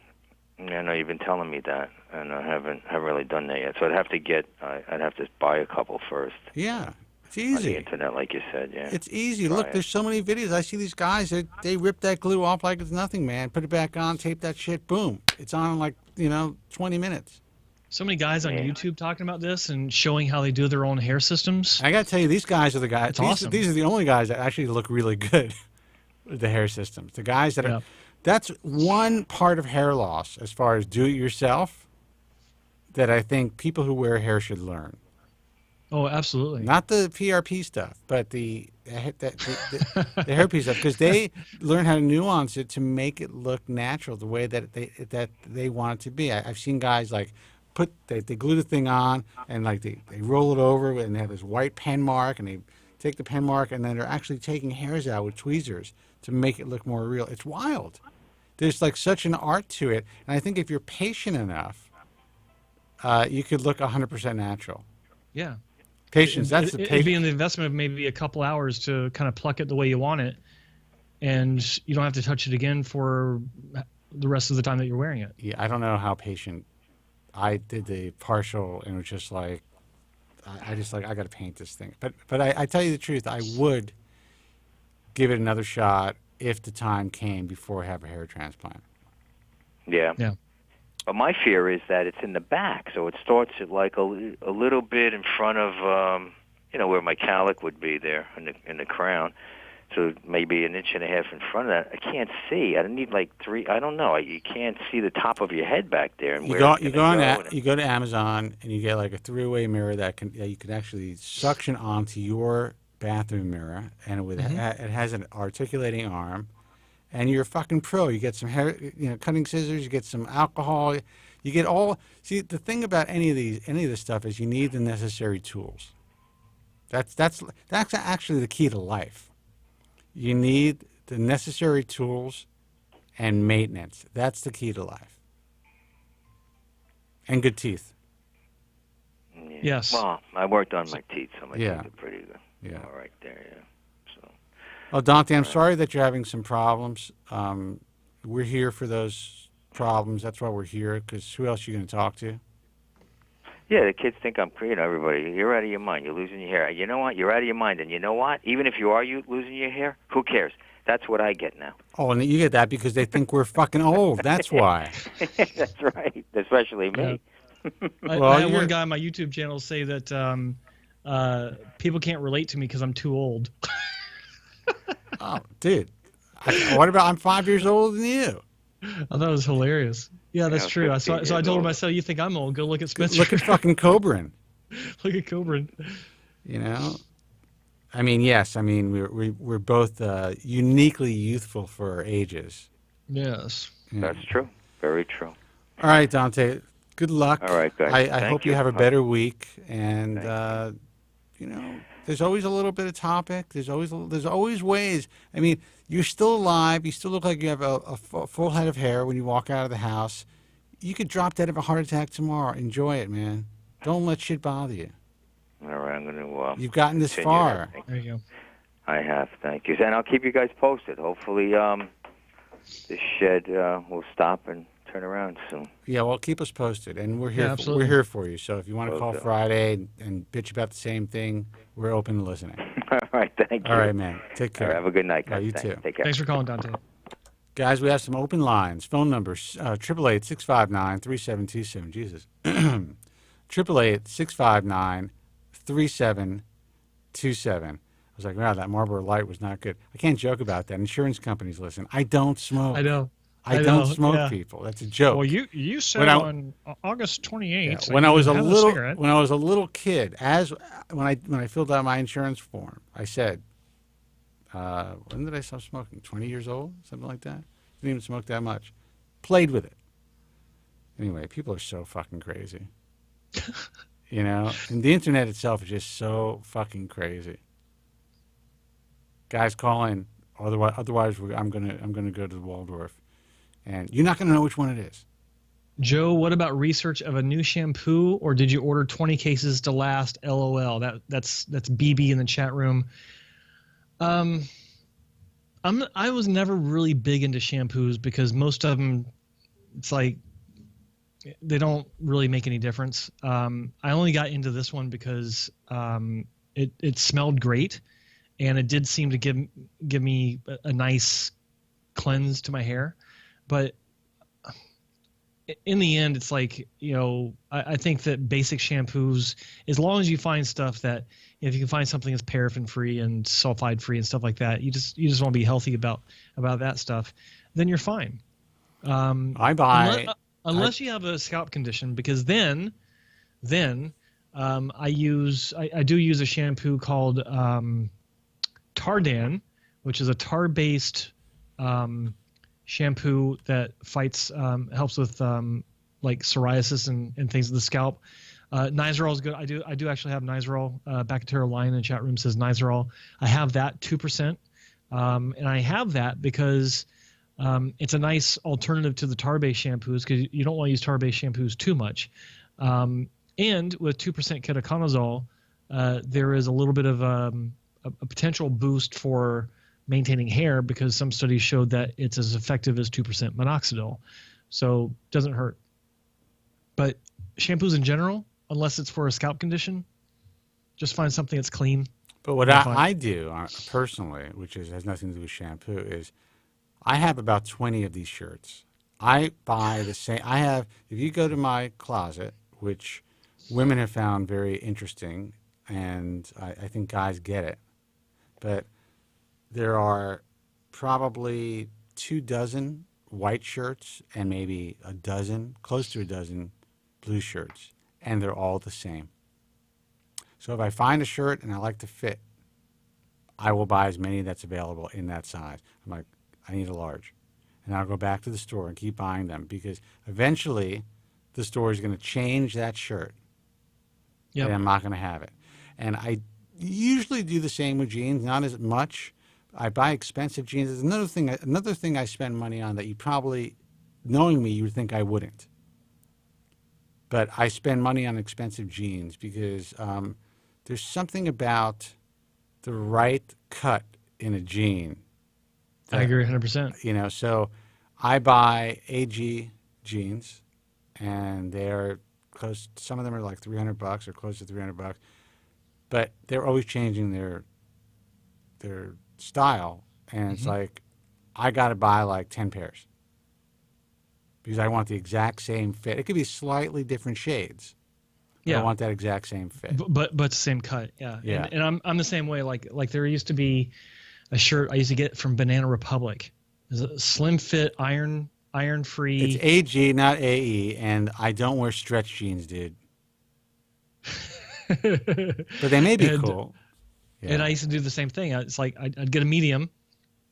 Yeah, no, you've been telling me that, and I haven't really done that yet. So I'd have to buy a couple first. Yeah, it's easy. On the internet, like you said, yeah. It's easy. Look, there's so many videos. I see these guys, they rip that glue off like it's nothing, man. Put it back on, tape that shit, boom. It's on in like, 20 minutes. So many guys on YouTube talking about this and showing how they do their own hair systems. I got to tell you, these guys are the guys. It's awesome. These are the only guys that actually look really good with the hair systems. The guys that are... That's one part of hair loss as far as do-it-yourself that I think people who wear hair should learn. Oh, absolutely. Not the PRP stuff, but the hairpiece stuff, because they learn how to nuance it to make it look natural the way that they want it to be. I've seen guys they glue the thing on and they roll it over and they have this white pen mark and they take the pen mark and then they're actually taking hairs out with tweezers to make it look more real. It's wild. There's such an art to it, and I think if you're patient enough, you could look 100% natural. Yeah. Patience. It'd be in the investment of maybe a couple hours to kind of pluck it the way you want it, and you don't have to touch it again for the rest of the time that you're wearing it. Yeah, I don't know how patient. I did the partial, and it was just I got to paint this thing. But I tell you the truth, I would give it another shot if the time came before I have a hair transplant. Yeah. Yeah. But my fear is that it's in the back, so it starts at a little bit in front of where my cowlick would be there in the crown. So maybe 1.5 inches in front of that. I can't see. I need 3. I don't know. You can't see the top of your head back there. And you go to Amazon and you get a 3-way mirror that you can actually suction onto your bathroom mirror, and it has an articulating arm, and you're a fucking pro. You get some hair, cutting scissors. You get some alcohol. You get all. See, the thing about any of this stuff is you need the necessary tools. That's actually the key to life. You need the necessary tools and maintenance. That's the key to life. And good teeth. Yes. Well, I worked on my teeth, so my teeth are pretty good. Yeah. All right there, yeah. So. Oh, Dante, I'm sorry that you're having some problems. We're here for those problems. That's why we're here, because who else are you going to talk to? Yeah, the kids think I'm crazy. Everybody, you're out of your mind. You're losing your hair. You know what? You're out of your mind. And you know what? Even if you are losing your hair, who cares? That's what I get now. Oh, and you get that because they think we're fucking old. That's why. That's right. Especially me. I had one guy on my YouTube channel say that people can't relate to me because I'm too old. Oh, dude. What about I'm 5 years older than you? I thought it was hilarious. Yeah, that's true. So I told him, I said, you think I'm old? Go look at Spencer. Look at fucking Kobren. Look at Kobren. You know? I mean, yes. I mean, we're both uniquely youthful for our ages. Yes. Yeah. That's true. Very true. All right, Dante. Good luck. All right, guys. I hope you have a better week. And, you know, there's always a little bit of topic. There's always ways. I mean, you're still alive. You still look like you have a full head of hair when you walk out of the house. You could drop dead of a heart attack tomorrow. Enjoy it, man. Don't let shit bother you. All right, I'm going to. You've gotten this far. There you go. I have. Thank you, and I'll keep you guys posted. Hopefully, this shed will stop and turn around soon. Yeah, well, keep us posted, and we're here. Yeah, We're here for you. So if you want to call Friday and bitch about the same thing, we're open to listening. All right, thank you. All right, man. Take care. All right, have a good night, guys. You too. Take care. Thanks for calling, Dante. Guys, we have some open lines. Phone numbers, 888-659-3727. Jesus. 888-659-3727. I was like, wow, that Marlboro Light was not good. I can't joke about that. Insurance companies listen. I don't smoke. I know. I don't smoke, people. That's a joke. Well, you said on August 28th. Yeah, when I was a little kid, when I filled out my insurance form, I said, when did I stop smoking? 20 years old, something like that. Didn't even smoke that much. Played with it. Anyway, people are so fucking crazy. You know, and the internet itself is just so fucking crazy. Guys, call in. Otherwise, I'm gonna go to the Waldorf, and you're not gonna know which one it is. Joe, what about research of a new shampoo, or did you order 20 cases to last? LOL. That's BB in the chat room. I was never really big into shampoos because most of them, it's like they don't really make any difference. I only got into this one because it smelled great, and it did seem to give me a nice cleanse to my hair. But in the end, it's like, you know, I think that basic shampoos, as long as you find stuff that, if you can find something that's paraffin-free and sulfide-free and stuff like that, you just want to be healthy about that stuff, then you're fine. Unless you have a scalp condition, because then I do use a shampoo called Tardan, which is a tar-based shampoo that helps with like psoriasis and things of the scalp. Nizoral is good. I do actually have Nizoral. Bacteria Line in the chat room says Nizoral. I have that 2%, and I have that because it's a nice alternative to the tar-based shampoos, because you don't want to use tar-based shampoos too much. And with 2% ketoconazole, there is a little bit of a potential boost for maintaining hair, because some studies showed that it's as effective as 2% minoxidil. So it doesn't hurt. But shampoos in general, unless it's for a scalp condition, just find something that's clean. But what I do personally, which has nothing to do with shampoo, is I have about 20 of these shirts. I buy the same. If you go to my closet, which women have found very interesting, and I think guys get it, but there are probably 24 white shirts and maybe close to a dozen blue shirts, and they're all the same. So if I find a shirt and I like the fit, I will buy as many that's available in that size. I'm like, I need a large. And I'll go back to the store and keep buying them, because eventually the store is going to change that shirt. Yep. And I'm not going to have it. And I usually do the same with jeans, not as much. I buy expensive jeans. There's another thing I spend money on that you probably, knowing me, you would think I wouldn't. But I spend money on expensive jeans because there's something about the right cut in a jean. I agree 100%. You know, so I buy AG jeans, and they're close. Some of them are like $300 or close to $300, but they're always changing their style, and it's like I got to buy like 10 pairs because I want the exact same fit. It could be slightly different shades. Yeah. I want that exact same fit. But the same cut. Yeah. Yeah. And I'm the same way. Like there used to be a shirt I used to get from Banana Republic. It's a slim fit, iron free. It's AG, not AE, and I don't wear stretch jeans, dude. But they may be cool. Yeah. And I used to do the same thing. It's like I'd get a medium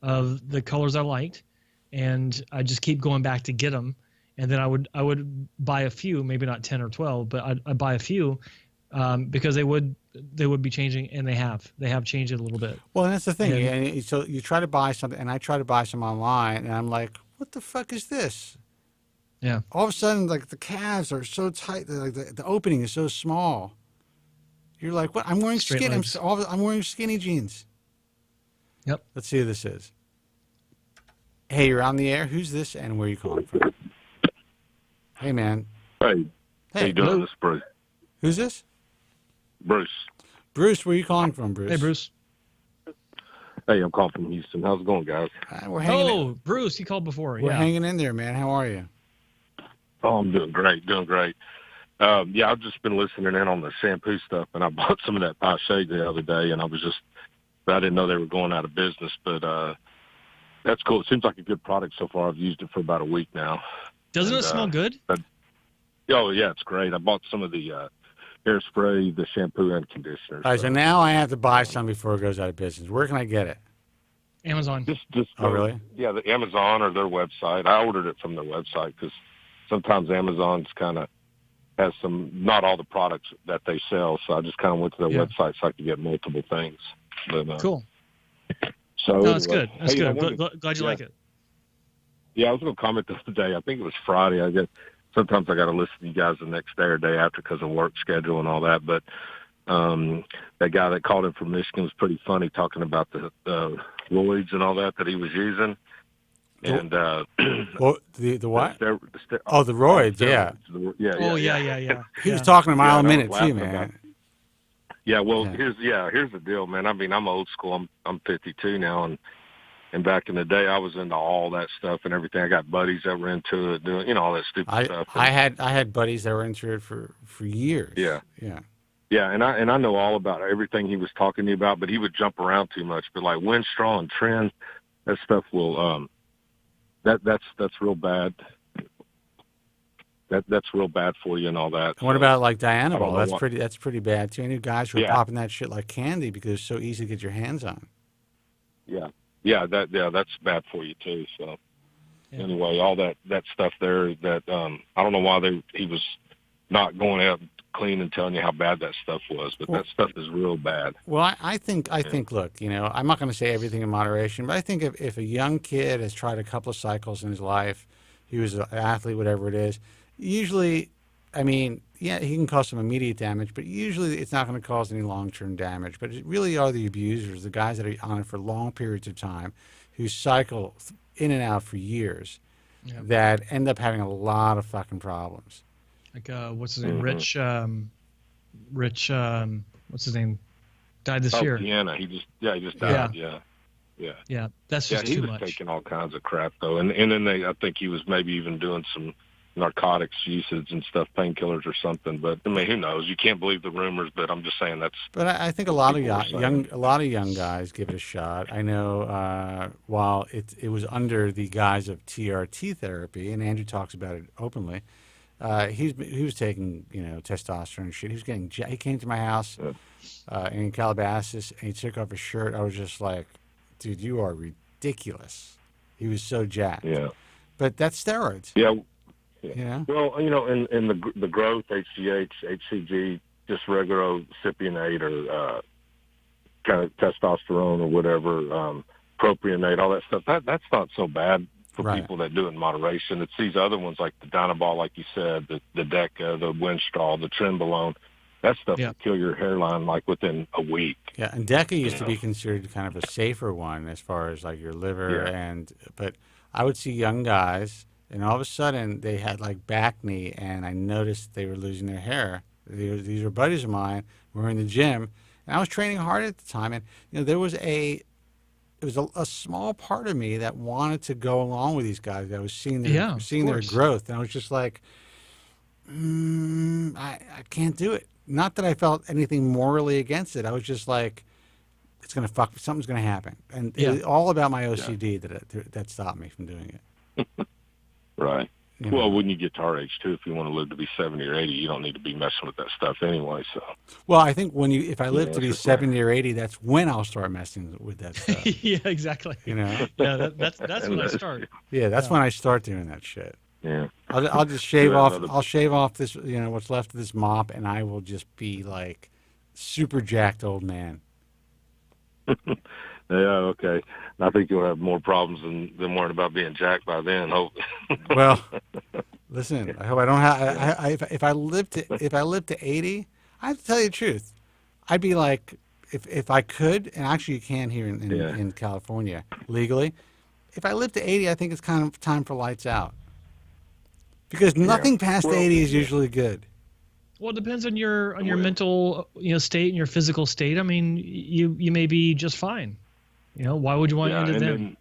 of the colors I liked, and I'd just keep going back to get them. And then I would buy a few, maybe not 10 or 12, but I'd buy a few because they would be changing, and they have changed it a little bit. Well, and that's the thing. And so you try to buy something, and I try to buy some online, and I'm like, what the fuck is this? Yeah. All of a sudden, like the calves are so tight, like the opening is so small. You're like, what? I'm wearing skinny. I'm wearing skinny jeans. Yep. Let's see who this is. Hey, you're on the air. Who's this, and where are you calling from? Hey, man. Hey. How you doing? This is Bruce. Who's this? Bruce. Bruce, where are you calling from, Bruce? Hey, Bruce. Hey, I'm calling from Houston. How's it going, guys? We're hanging in. Bruce, you called before. We're hanging in there, man. How are you? Oh, I'm doing great. Yeah, I've just been listening in on the shampoo stuff, and I bought some of that Pai-Shau the other day, and I didn't know they were going out of business, but that's cool. It seems like a good product so far. I've used it for about a week now. Doesn't it smell good? Oh, yeah, it's great. I bought some of the hairspray, the shampoo, and conditioner. All right, so now I have to buy some before it goes out of business. Where can I get it? Amazon. Just oh, really? Yeah, the Amazon or their website. I ordered it from their website because sometimes Amazon's kind of has not all the products that they sell, so I just kind of went to their website so I could get multiple things. But, cool. So no, that's good. That's hey, good. Glad you like it. Yeah, I was going to comment the other day. I think it was Friday. Sometimes I got to listen to you guys the next day or day after because of work schedule and all that. But that guy that called in from Michigan was pretty funny talking about the roids and all that he was using. And well, the what? The roids, yeah. Yeah. He was talking a mile a minute too, man. Yeah, well, here's the deal, man. I mean, I'm old school. I'm 52 now, and back in the day, I was into all that stuff and everything. I got buddies that were into it, doing all that stupid stuff. I had buddies that were into it for years. Yeah. Yeah, and I know all about everything he was talking to me about, but he would jump around too much. But like Winstraw and Trend, that stuff will that's real bad. That's real bad for you and all that. What about like Dianabol? That's pretty bad too. Any guys who are popping that shit like candy because it's so easy to get your hands on. That's bad for you too. So anyway, all that stuff there that I don't know why he was not going out clean and telling you how bad that stuff was, but that stuff is real bad. Well, I think look, you know, I'm not going to say everything in moderation, but I think if a young kid has tried a couple of cycles in his life, he was an athlete, whatever it is, usually, I mean, yeah, he can cause some immediate damage, but usually it's not going to cause any long-term damage. But it really are the abusers, the guys that are on it for long periods of time, who cycle in and out for years, that end up having a lot of fucking problems. Like, what's his name? Rich, what's his name? Died this year. Deanna. He just died. Yeah. That's just too much. He was taking all kinds of crap though, and then I think he was maybe even doing some narcotics usage and stuff, painkillers or something. But I mean, who knows? You can't believe the rumors, but I'm just saying that's. But I think a lot of young guys give it a shot. I know while it was under the guise of TRT therapy, and Andrew talks about it openly. He was taking testosterone and shit. He came to my house in Calabasas and he took off his shirt. I was just like, dude, you are ridiculous. He was so jacked. Yeah. But that's steroids. Yeah. Yeah. Well, in the growth, HGH, HCG, just regular cypionate or kind of testosterone or whatever, propionate, all that stuff. That's not so bad for people that do it in moderation. It's these other ones like the Dianabol, like you said, the Deca, the Winstraw, the Trenbolone. that stuff will kill your hairline like within a week. Yeah, and DECA used to be considered kind of a safer one as far as like your liver but I would see young guys and all of a sudden they had like back knee and I noticed they were losing their hair. These were buddies of mine. We were in the gym and I was training hard at the time, and there was a small part of me that wanted to go along with these guys. I was seeing their growth, and I was just like, I can't do it. Not that I felt anything morally against it. I was just like, it's gonna something's gonna happen, and it was all about my OCD that stopped me from doing it. Right. Well, when you get to our age too, if you want to live to be 70 or 80, you don't need to be messing with that stuff anyway. So. Well, I think if I live to be 70 or 80, that's when I'll start messing with that stuff. Yeah, exactly. Yeah, that's when I start. Yeah, that's when I start doing that shit. Yeah. I'll just shave off. I'll shave off this, what's left of this mop, and I will just be like super jacked old man. Yeah, okay. I think you'll have more problems than worrying about being jacked by then. Hope. Well, listen. I hope I don't have. If I live to 80, I have to tell you the truth. I'd be like, if I could, and actually you can here in California legally. If I live to 80, I think it's kind of time for lights out. Because nothing past 80 is usually good. Well, it depends on your mental state and your physical state. I mean, you may be just fine. Why would you want to end it then?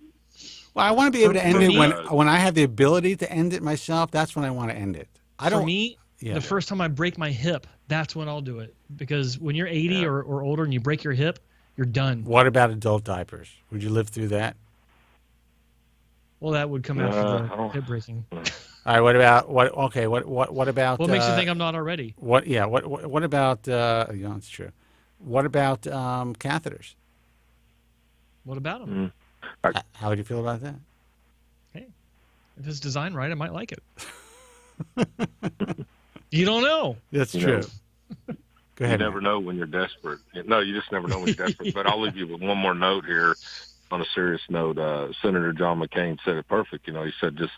Well, I want to be able to end it when I have the ability to end it myself. That's when I want to end it. For me, the first time I break my hip, that's when I'll do it. Because when you're 80 or older and you break your hip, you're done. What about adult diapers? Would you live through that? Well, that would come after the hip breaking. All right. What about what about? What makes you think I'm not already? What about? That's true. What about catheters? What about them? How would you feel about that? Hey, if it's designed right, I might like it. You don't know. That's true. Go ahead. You never know when you're desperate. No, you just never know when you're desperate. But I'll leave you with one more note here. On a serious note, Senator John McCain said it perfect. He said just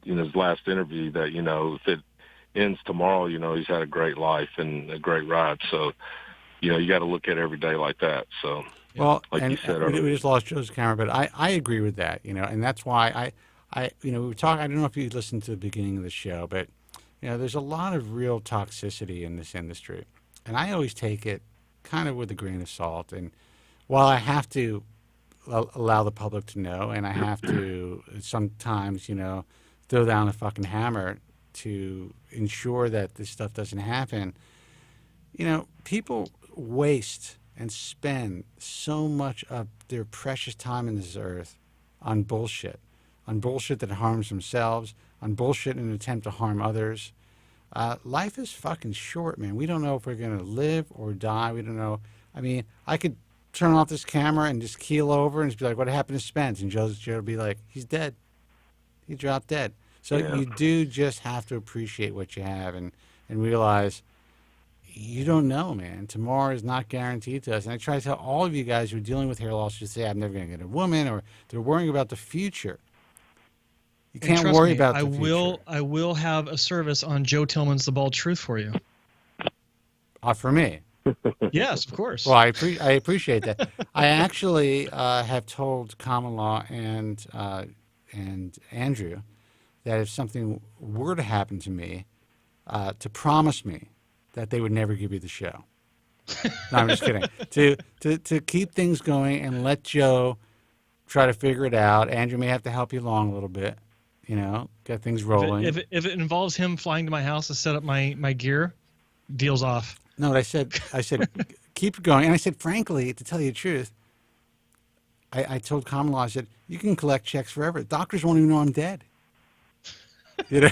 in his last interview that if it ends tomorrow, he's had a great life and a great ride. So you got to look at every day like that. So well, like and you said, we just lost Joe's camera, but I agree with that. And that's why we were talking. I don't know if you listened to the beginning of the show, but there's a lot of real toxicity in this industry, and I always take it kind of with a grain of salt. And while I have to allow the public to know, and I have to sometimes, throw down a fucking hammer to ensure that this stuff doesn't happen. People waste and spend so much of their precious time in this earth on bullshit that harms themselves, on bullshit in an attempt to harm others. Life is fucking short, man. We don't know if we're going to live or die. We don't know. I mean, I could turn off this camera and just keel over and just be like, what happened to Spence? And Joe would be like, he's dead. He dropped dead. So you do just have to appreciate what you have and realize you don't know, man. Tomorrow is not guaranteed to us. And I try to tell all of you guys who are dealing with hair loss to say, I'm never going to get a woman, or they're worrying about the future. You can't worry about the future. I will have a service on Joe Tillman's The Bald Truth for you. For me? Yes, of course. Well, I appreciate that. I actually have told Common Law and Andrew that if something were to happen to me, to promise me that they would never give you the show. No, I'm just kidding. To keep things going and let Joe try to figure it out. Andrew may have to help you along a little bit, get things rolling. If it involves him flying to my house to set up my gear, deal's off. No, I said, keep going. And I said, frankly, to tell you the truth, I told Common Law, I said, you can collect checks forever. Doctors won't even know I'm dead. Yeah.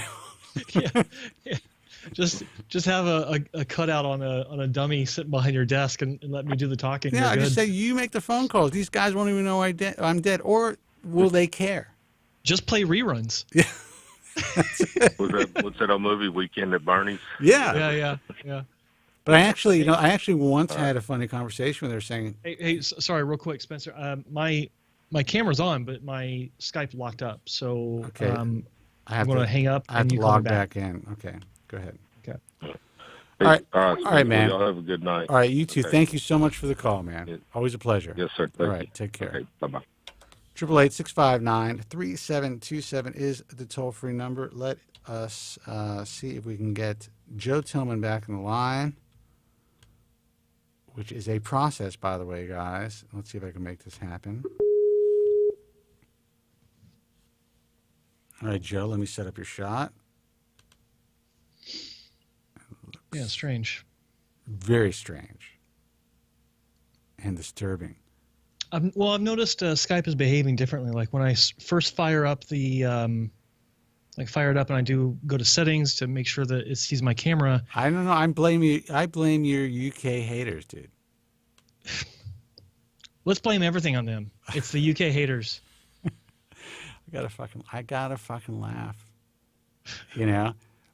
Just have a cutout on a dummy sitting behind your desk and let me do the talking. Yeah, I just say, you make the phone calls. These guys won't even know I'm dead. Or will they care? Just play reruns. Yeah. What's that old movie, Weekend at Bernie's? Yeah. But I actually once had a funny conversation where they're saying, "Hey, sorry, real quick, Spencer. My camera's on, but my Skype locked up. So okay. I'm going to hang up. I have and to you log back in. Okay, go ahead. Okay. Hey, All right. All All right, man. Y'all have a good night. All right, you too. Okay. Thank you so much for the call, man. Always a pleasure. Yes, sir. All right, take care. Okay, bye-bye. 888-659-3727 is the toll-free number. Let us see if we can get Joe Tillman back in the line, which is a process, by the way, guys. Let's see if I can make this happen. All right, Joe, let me set up your shot. Yeah, strange. Very strange and disturbing. Well, I've noticed Skype is behaving differently. Like when I first fire up the, fire it up and I do go to settings to make sure that it sees my camera. I don't know. I blame your UK haters, dude. Let's blame everything on them. It's the UK haters. I gotta fucking laugh. You know,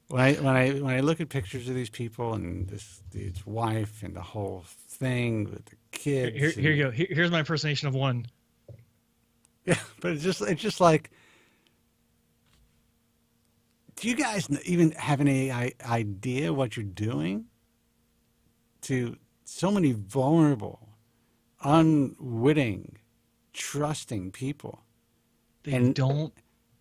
when I look at pictures of these people and his wife and the whole thing with the kids. Here you go. Here's my impersonation of one. Yeah, but it's just like, do you guys even have any idea what you're doing to so many vulnerable, unwitting, trusting people? They don't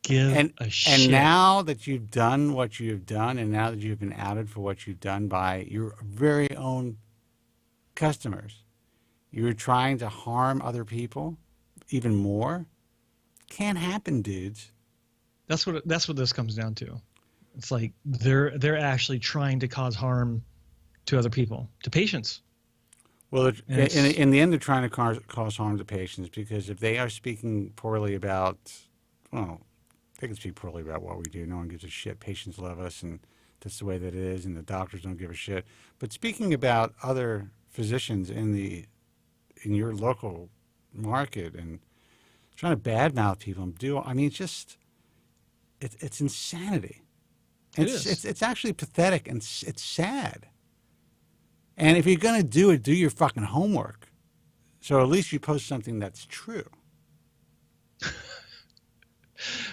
give a shit. And now that you've done what you've done, and now that you've been outed for what you've done by your very own customers, you're trying to harm other people even more. Can't happen, dudes. That's what this comes down to. It's like they're actually trying to cause harm to other people, to patients. Well, in the end, they're trying to cause harm to patients, because if they are speaking poorly about, well, they can speak poorly about what we do. No one gives a shit. Patients love us, and that's the way that it is, and the doctors don't give a shit. But speaking about other physicians in your local market and trying to badmouth people, it's insanity. It's actually pathetic, and it's sad. And if you're going to do it, do your fucking homework. So at least you post something that's true.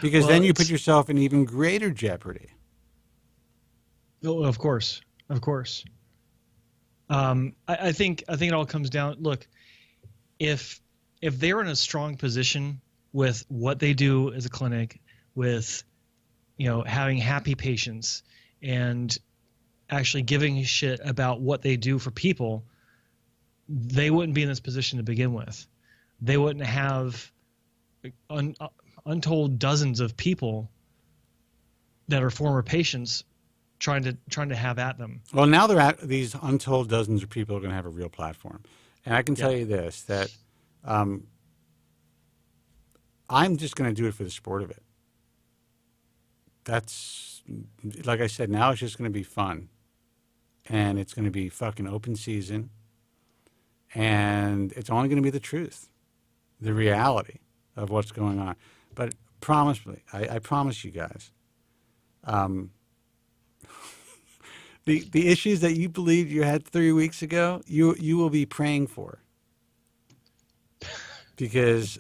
Because then you put yourself in even greater jeopardy. Oh, of course. Of course. I think it all comes down, look, if they're in a strong position with what they do as a clinic, with, having happy patients and actually giving a shit about what they do for people, they wouldn't be in this position to begin with. They wouldn't have untold dozens of people that are former patients trying to have at them. Well, now these untold dozens of people are going to have a real platform. And I can tell you this, that I'm just going to do it for the sport of it. That's, like I said, now it's just going to be fun. And it's going to be fucking open season. And it's only going to be the truth, the reality of what's going on. But promise me, I promise you guys, the issues that you believed you had 3 weeks ago, you will be praying for. Because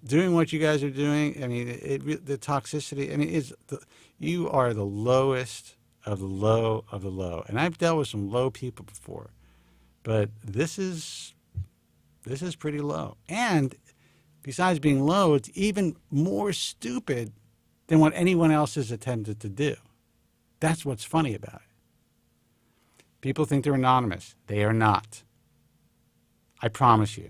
doing what you guys are doing, I mean, the toxicity, I mean, you are the lowest of the low of the low. And I've dealt with some low people before, but this is pretty low. And besides being low, it's even more stupid than what anyone else has attempted to do. That's what's funny about it. People think they're anonymous. They are not. I promise you.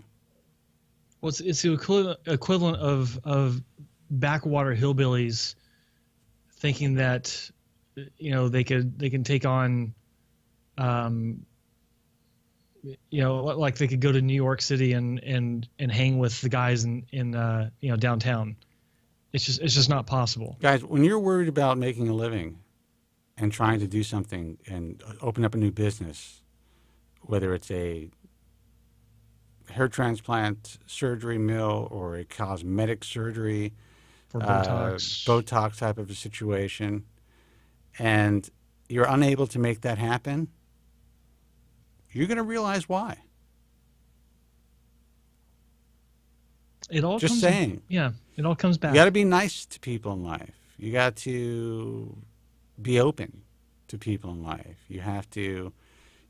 Well, it's the equivalent of backwater hillbillies thinking that they can take on like they could go to New York City and hang with the guys in downtown. It's just not possible. Guys, when you're worried about making a living and trying to do something and open up a new business, whether it's a hair transplant surgery mill or a cosmetic surgery for Botox type of a situation, and you're unable to make that happen, you're going to realize why. It all just comes saying. It all comes back. You got to be nice to people in life. You got to be open. to people in life. You have to,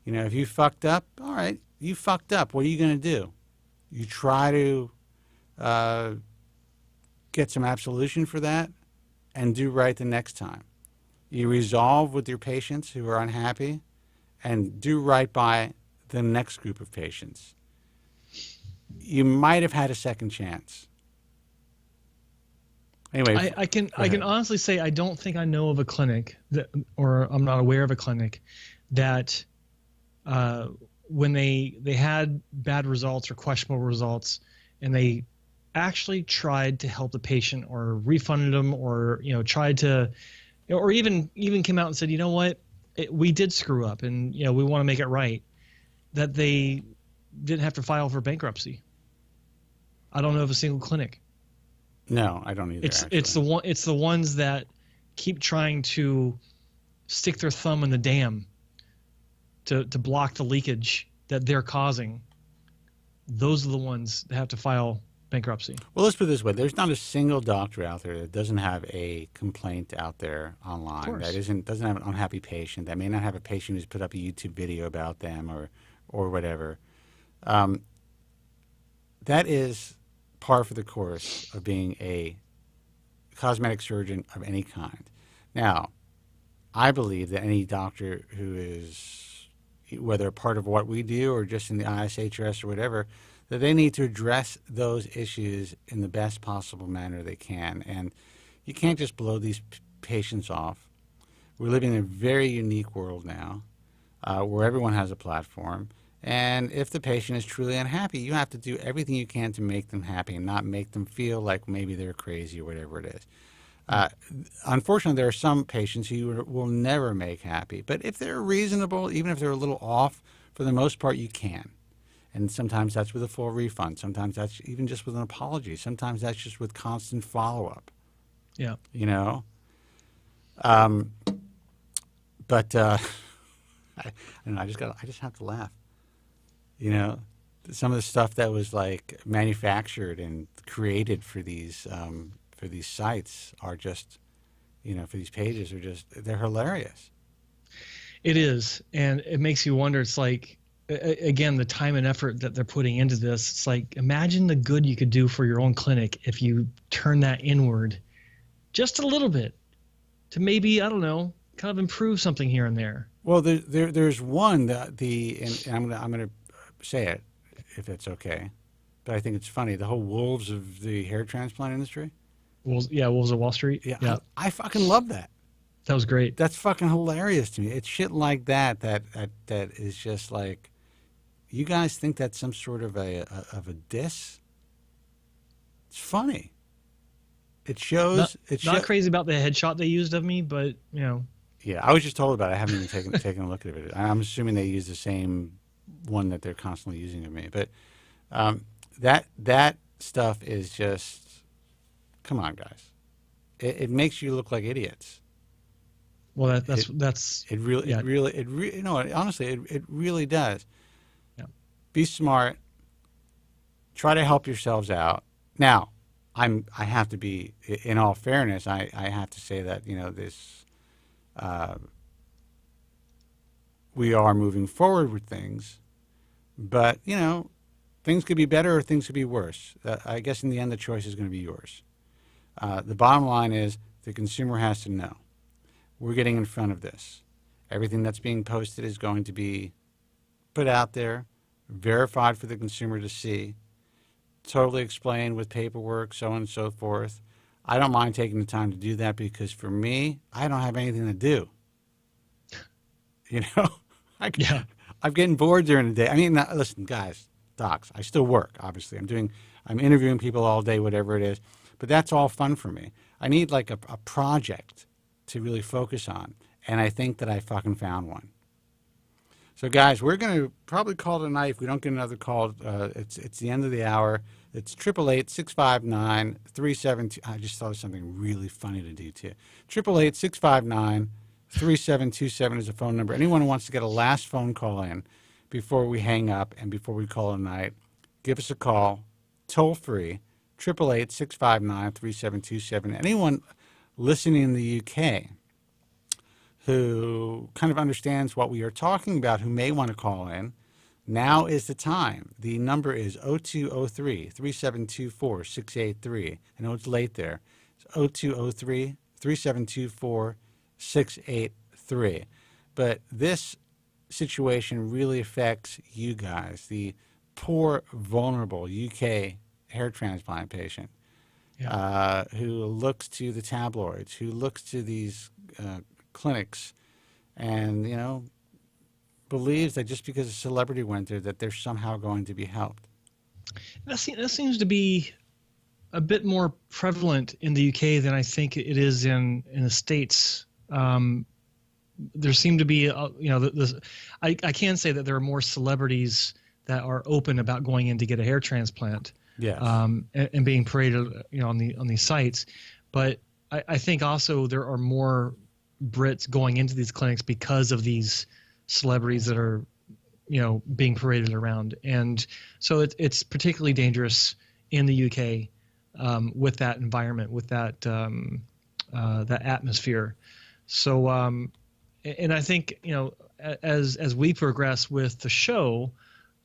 you know, if you fucked up, all right, you fucked up. What are you going to do? You try to get some absolution for that and do right the next time. You resolve with your patients who are unhappy and do right by the next group of patients. You might have had a second chance. Anyway, I can honestly say I don't think I know of a clinic that, or I'm not aware of a clinic that when they had bad results or questionable results and they actually tried to help the patient or refunded them or, you know, tried to, or even came out and said, you know what, we did screw up and, you know, we want to make it right, that they didn't have to file for bankruptcy. I don't know of a single clinic. No, I don't either. It's the ones that keep trying to stick their thumb in the dam to block the leakage that they're causing. Those are the ones that have to file bankruptcy. Well, let's put it this way: there's not a single doctor out there that doesn't have a complaint out there online that doesn't have an unhappy patient, that may not have a patient who's put up a YouTube video about them or whatever. That is par for the course of being a cosmetic surgeon of any kind. Now, I believe that any doctor who is, whether a part of what we do or just in the ISHRS or whatever, that they need to address those issues in the best possible manner they can. And you can't just blow these patients off. We're living in a very unique world now where everyone has a platform. And if the patient is truly unhappy, you have to do everything you can to make them happy and not make them feel like maybe they're crazy or whatever it is. Unfortunately, there are some patients who you will never make happy. But if they're reasonable, even if they're a little off, for the most part, you can. And sometimes that's with a full refund. Sometimes that's even just with an apology. Sometimes that's just with constant follow-up. Yeah. You know? But I don't know, I just have to laugh. You know, some of the stuff that was like manufactured and created for these sites are just, you know, for these pages are just, they're hilarious. It is, and it makes you wonder. It's like, again, the time and effort that they're putting into this. It's like, imagine the good you could do for your own clinic if you turn that inward just a little bit to maybe, I don't know, kind of improve something here and there. Well, there's one that and I'm gonna say it if it's okay, but I think it's funny. The whole wolves of the hair transplant industry. Wolves of Wall Street. Yeah. I fucking love that. That was great. That's fucking hilarious to me. It's shit like that is just like, you guys think that's some sort of a diss? It's funny. It shows. Not crazy about the headshot they used of me, but you know. Yeah, I was just told about it. I haven't even taken a look at it. I'm assuming they use the same one that they're constantly using of me. But that stuff is just, come on, guys. It makes you look like idiots. Well, honestly, it really does. Yeah. Be smart. Try to help yourselves out. Now, I have to be, in all fairness, I have to say that, you know, this, we are moving forward with things, but, you know, things could be better or things could be worse. I guess in the end, the choice is going to be yours. The bottom line is the consumer has to know. We're getting in front of this. Everything that's being posted is going to be put out there, verified for the consumer to see, totally explained with paperwork, so on and so forth. I don't mind taking the time to do that because for me, I don't have anything to do. You know, I'm getting bored during the day. I mean, listen, guys, docs, I still work, obviously. I'm interviewing people all day, whatever it is, but that's all fun for me. I need like a project to really focus on, and I think that I fucking found one. So, guys, we're going to probably call it a night if we don't get another call. It's the end of the hour. It's 888-659-372. I just thought of something really funny to do, too. 888-659-3727 is a phone number. Anyone who wants to get a last phone call in before we hang up and before we call it a night, give us a call, toll free, 888-659-3727. Anyone listening in the UK, who kind of understands what we are talking about, who may want to call in, now is the time. The number is 0203-3724-683. I know it's late there. It's 0203-3724-683. But this situation really affects you guys, the poor, vulnerable UK hair transplant patient who looks to the tabloids, who looks to these clinics and, you know, believes that just because a celebrity went there that they're somehow going to be helped. That seems to be a bit more prevalent in the UK than I think it is in the States. There seem to be, I can say that there are more celebrities that are open about going in to get a hair transplant. Yes. And being paraded, on these sites. But I think also there are more Brits going into these clinics because of these celebrities that are, being paraded around. And so it's particularly dangerous in the UK with that environment, with that that atmosphere. So, and I think, as we progress with the show,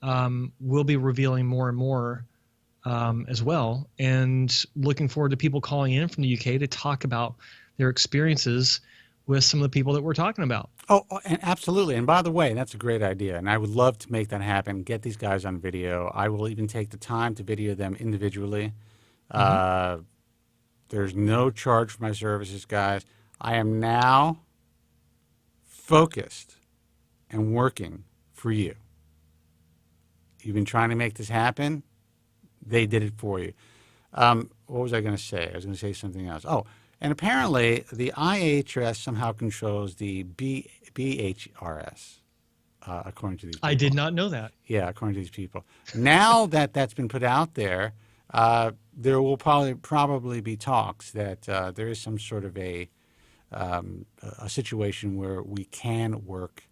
we'll be revealing more and more as well, and looking forward to people calling in from the UK to talk about their experiences with some of the people that we're talking about. Oh, and absolutely. And by the way, that's a great idea. And I would love to make that happen, get these guys on video. I will even take the time to video them individually. There's no charge for my services, guys. I am now focused and working for you. You've been trying to make this happen. They did it for you. What was I going to say? I was going to say something else. Oh, and apparently the IHRS somehow controls the BHRS, according to these people. I did not know that. Yeah, according to these people. Now that that's been put out there, there will probably be talks that there is some sort of a situation where we can work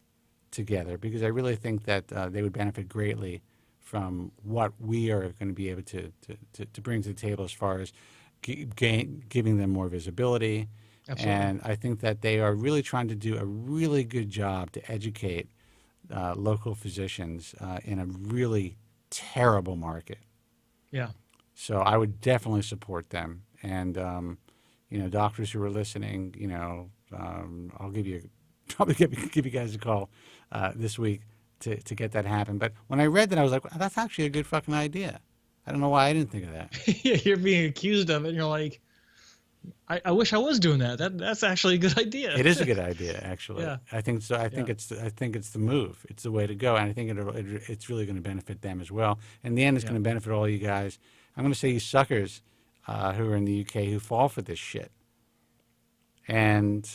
together, because I really think that they would benefit greatly from what we are going to be able to bring to the table as far as giving them more visibility. Absolutely. And I think that they are really trying to do a really good job to educate local physicians in a really terrible market. Yeah. So I would definitely support them. And, doctors who are listening, I'll probably give you guys a call this week to get that happen. But when I read that, I was like, that's actually a good fucking idea. I don't know why I didn't think of that. Yeah, you're being accused of it, and you're like, I wish I was doing that. That's actually a good idea. It is a good idea, actually. Yeah. I think so. I think it's the move. It's the way to go, and I think it's really going to benefit them as well. In the end, it's going to benefit all you guys. I'm going to say you suckers who are in the UK who fall for this shit. And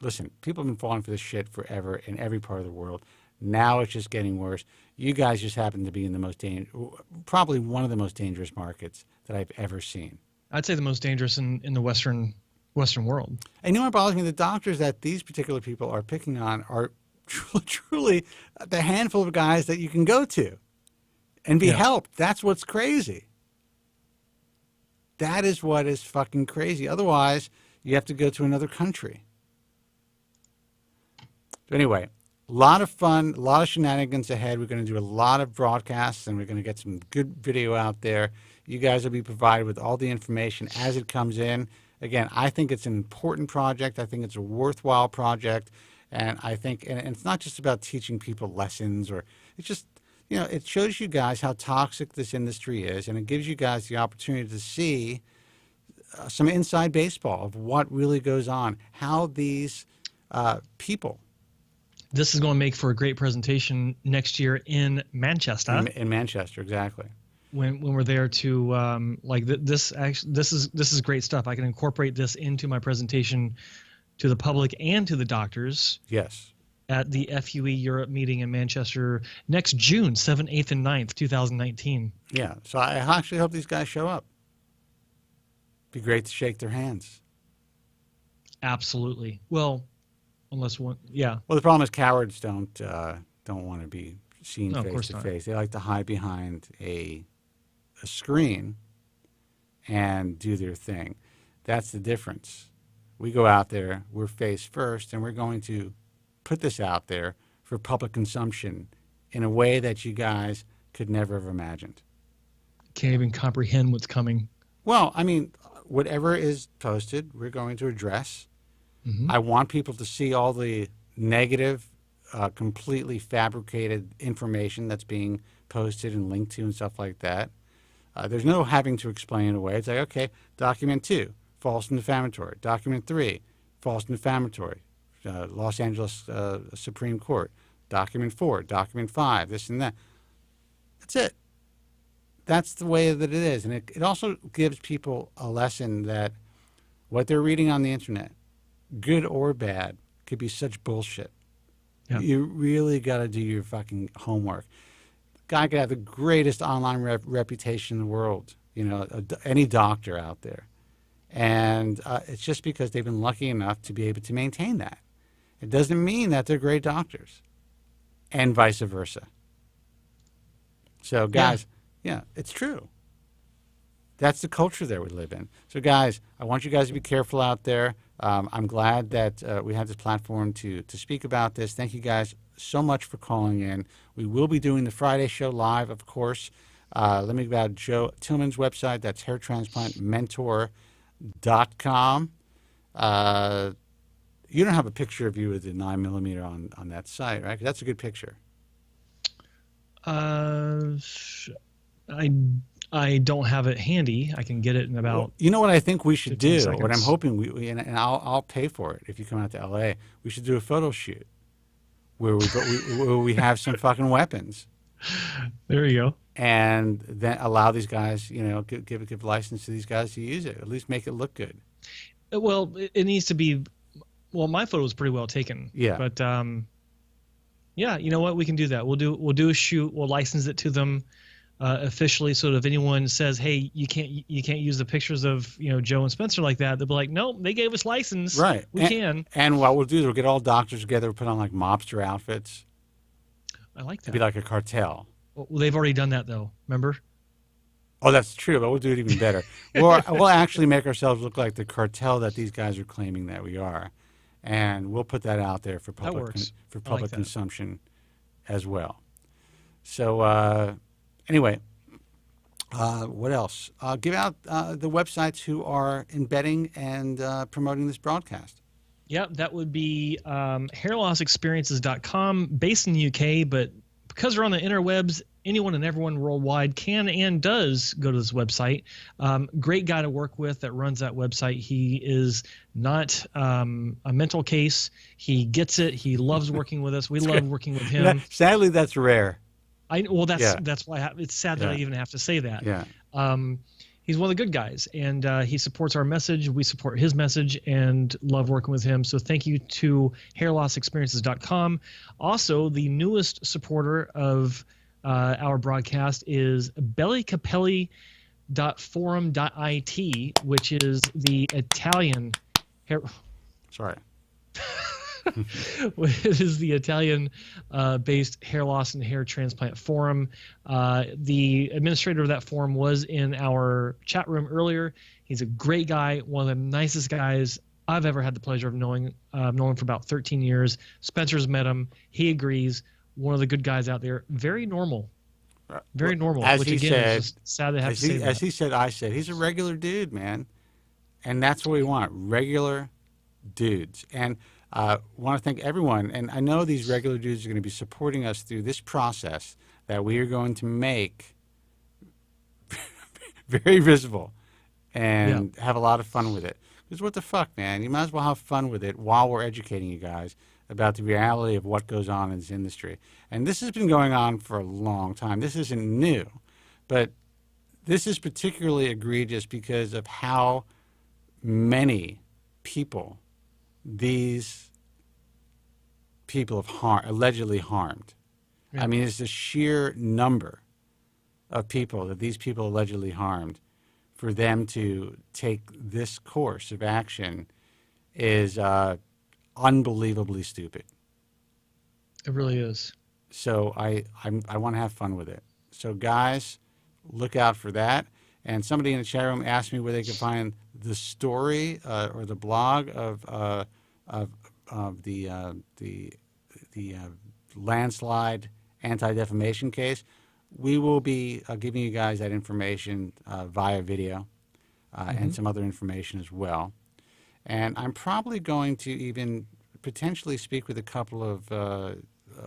listen, people have been falling for this shit forever in every part of the world. Now it's just getting worse. You guys just happen to be in the probably one of the most dangerous markets that I've ever seen. I'd say the most dangerous in the Western world. And you know what bothers me? The doctors that these particular people are picking on are truly the handful of guys that you can go to and be helped. That's what's crazy. That is what is fucking crazy. Otherwise, you have to go to another country. So anyway, a lot of fun, a lot of shenanigans ahead. We're going to do a lot of broadcasts, and we're going to get some good video out there. You guys will be provided with all the information as it comes in. Again, I think it's an important project. I think it's a worthwhile project. And I think, and it's not just about teaching people lessons, or it's just, it shows you guys how toxic this industry is, and it gives you guys the opportunity to see some inside baseball of what really goes on, how these people. This is going to make for a great presentation next year in Manchester. In Manchester, exactly. When we're there to this is great stuff. I can incorporate this into my presentation to the public and to the doctors. Yes. At the FUE Europe meeting in Manchester next June 7th, 8th, and 9th, 2019. Yeah. So I actually hope these guys show up. Be great to shake their hands. Absolutely. Well, unless one, yeah. Well, the problem is cowards don't want to be seen face to not. face. They like to hide behind a screen and do their thing. That's the difference. we go out there, we're face first, and we're going to put this out there for public consumption in a way that you guys could never have imagined. Can't even comprehend what's coming. Well, I mean, whatever is posted, we're going to address. Mm-hmm. I want people to see all the negative, completely fabricated information that's being posted and linked to and stuff like that. There's no having to explain it away. It's like, okay, document 2, false and defamatory. Document 3, false and defamatory. Los Angeles Supreme Court. Document 4, document 5, this and that. That's it. That's the way that it is. And it also gives people a lesson that what they're reading on the internet, good or bad, could be such bullshit. Yeah. You really got to do your fucking homework. Guy could have the greatest online reputation in the world, you know, any doctor out there. And it's just because they've been lucky enough to be able to maintain that. It doesn't mean that they're great doctors, and vice versa. So, guys, yeah, it's true. That's the culture that we live in. So, guys, I want you guys to be careful out there. I'm glad that we have this platform to speak about this. Thank you guys so much for calling in. We will be doing the Friday show live, of course. Let me about Joe Tillman's website. That's hairtransplantmentor.com. You don't have a picture of you with the 9mm on that site, right? 'Cause that's a good picture. I don't have it handy. I can get it in about. Well, you know what I think we should do? seconds. What I'm hoping and I'll pay for it if you come out to LA. We should do a photo shoot where we have some fucking weapons. There you go. And then allow these guys, you know, give license to these guys to use it. At least make it look good. Well, it needs to be. Well, my photo was pretty well taken. Yeah. But yeah, you know what? We can do that. We'll do a shoot. We'll license it to them officially, so that if anyone says, "Hey, you can't use the pictures of, you know, Joe and Spencer like that," they'll be like, "Nope, they gave us license. Right. We can." And what we'll do is we'll get all doctors together, put on like mobster outfits. I like that. To be like a cartel. Well, they've already done that though. Remember? Oh, that's true, but we'll do it even better. We'll actually make ourselves look like the cartel that these guys are claiming that we are, and we'll put that out there for public consumption as well. So anyway, what else? Give out the websites who are embedding and promoting this broadcast. Yeah, that would be hairlossexperiences.com, based in the UK, but because we're on the interwebs, anyone and everyone worldwide can and does go to this website. Great guy to work with that runs that website. He is not a mental case. He gets it. He loves working with us. We love working with him. Sadly, that's rare. That's why it's sad that I even have to say that. Yeah. He's one of the good guys, and he supports our message. We support his message and love working with him. So thank you to hairlossexperiences.com. Also, the newest supporter of our broadcast is bellycapelli.forum.it, which is the Italian hair. Sorry. It is the Italian-based hair loss and hair transplant forum. The administrator of that forum was in our chat room earlier. He's a great guy, one of the nicest guys I've ever had the pleasure of knowing. I've known him for about 13 years. Spencer's met him. He agrees. One of the good guys out there. Very normal. Very normal. As which he again said, is just sad to have to say that. As he said, I said, he's a regular dude, man. And that's what we want, regular dudes. And I want to thank everyone. And I know these regular dudes are going to be supporting us through this process that we are going to make very visible and have a lot of fun with it. Because what the fuck, man? You might as well have fun with it while we're educating you guys about the reality of what goes on in this industry. And this has been going on for a long time. This isn't new. But this is particularly egregious because of how many people these people have allegedly harmed. Yeah. I mean, it's the sheer number of people that these people allegedly harmed. For them to take this course of action is unbelievably stupid. It really is. So I want to have fun with it. So guys, look out for that. And somebody in the chat room asked me where they could find the story or the blog of the landslide anti-defamation case, we will be giving you guys that information via video and some other information as well. And I'm probably going to even potentially speak with a couple of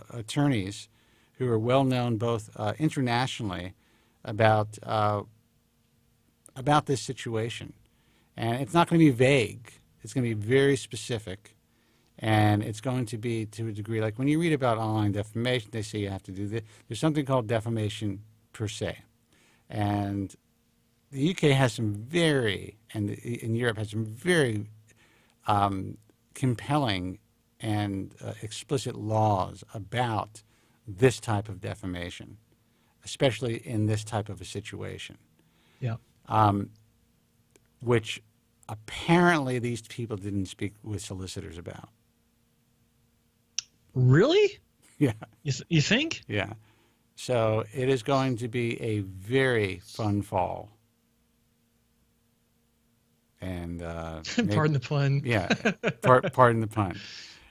attorneys who are well known both internationally about this situation. And it's not going to be vague. It's going to be very specific. And it's going to be to a degree, like when you read about online defamation, they say you have to do this. There's something called defamation per se. And the UK has some very, and in Europe has some very compelling and explicit laws about this type of defamation, especially in this type of a situation. Yeah. Which apparently these people didn't speak with solicitors about. Really? Yeah. You think? Yeah. So it is going to be a very fun fall. And pardon the pun. Yeah. Pardon the pun.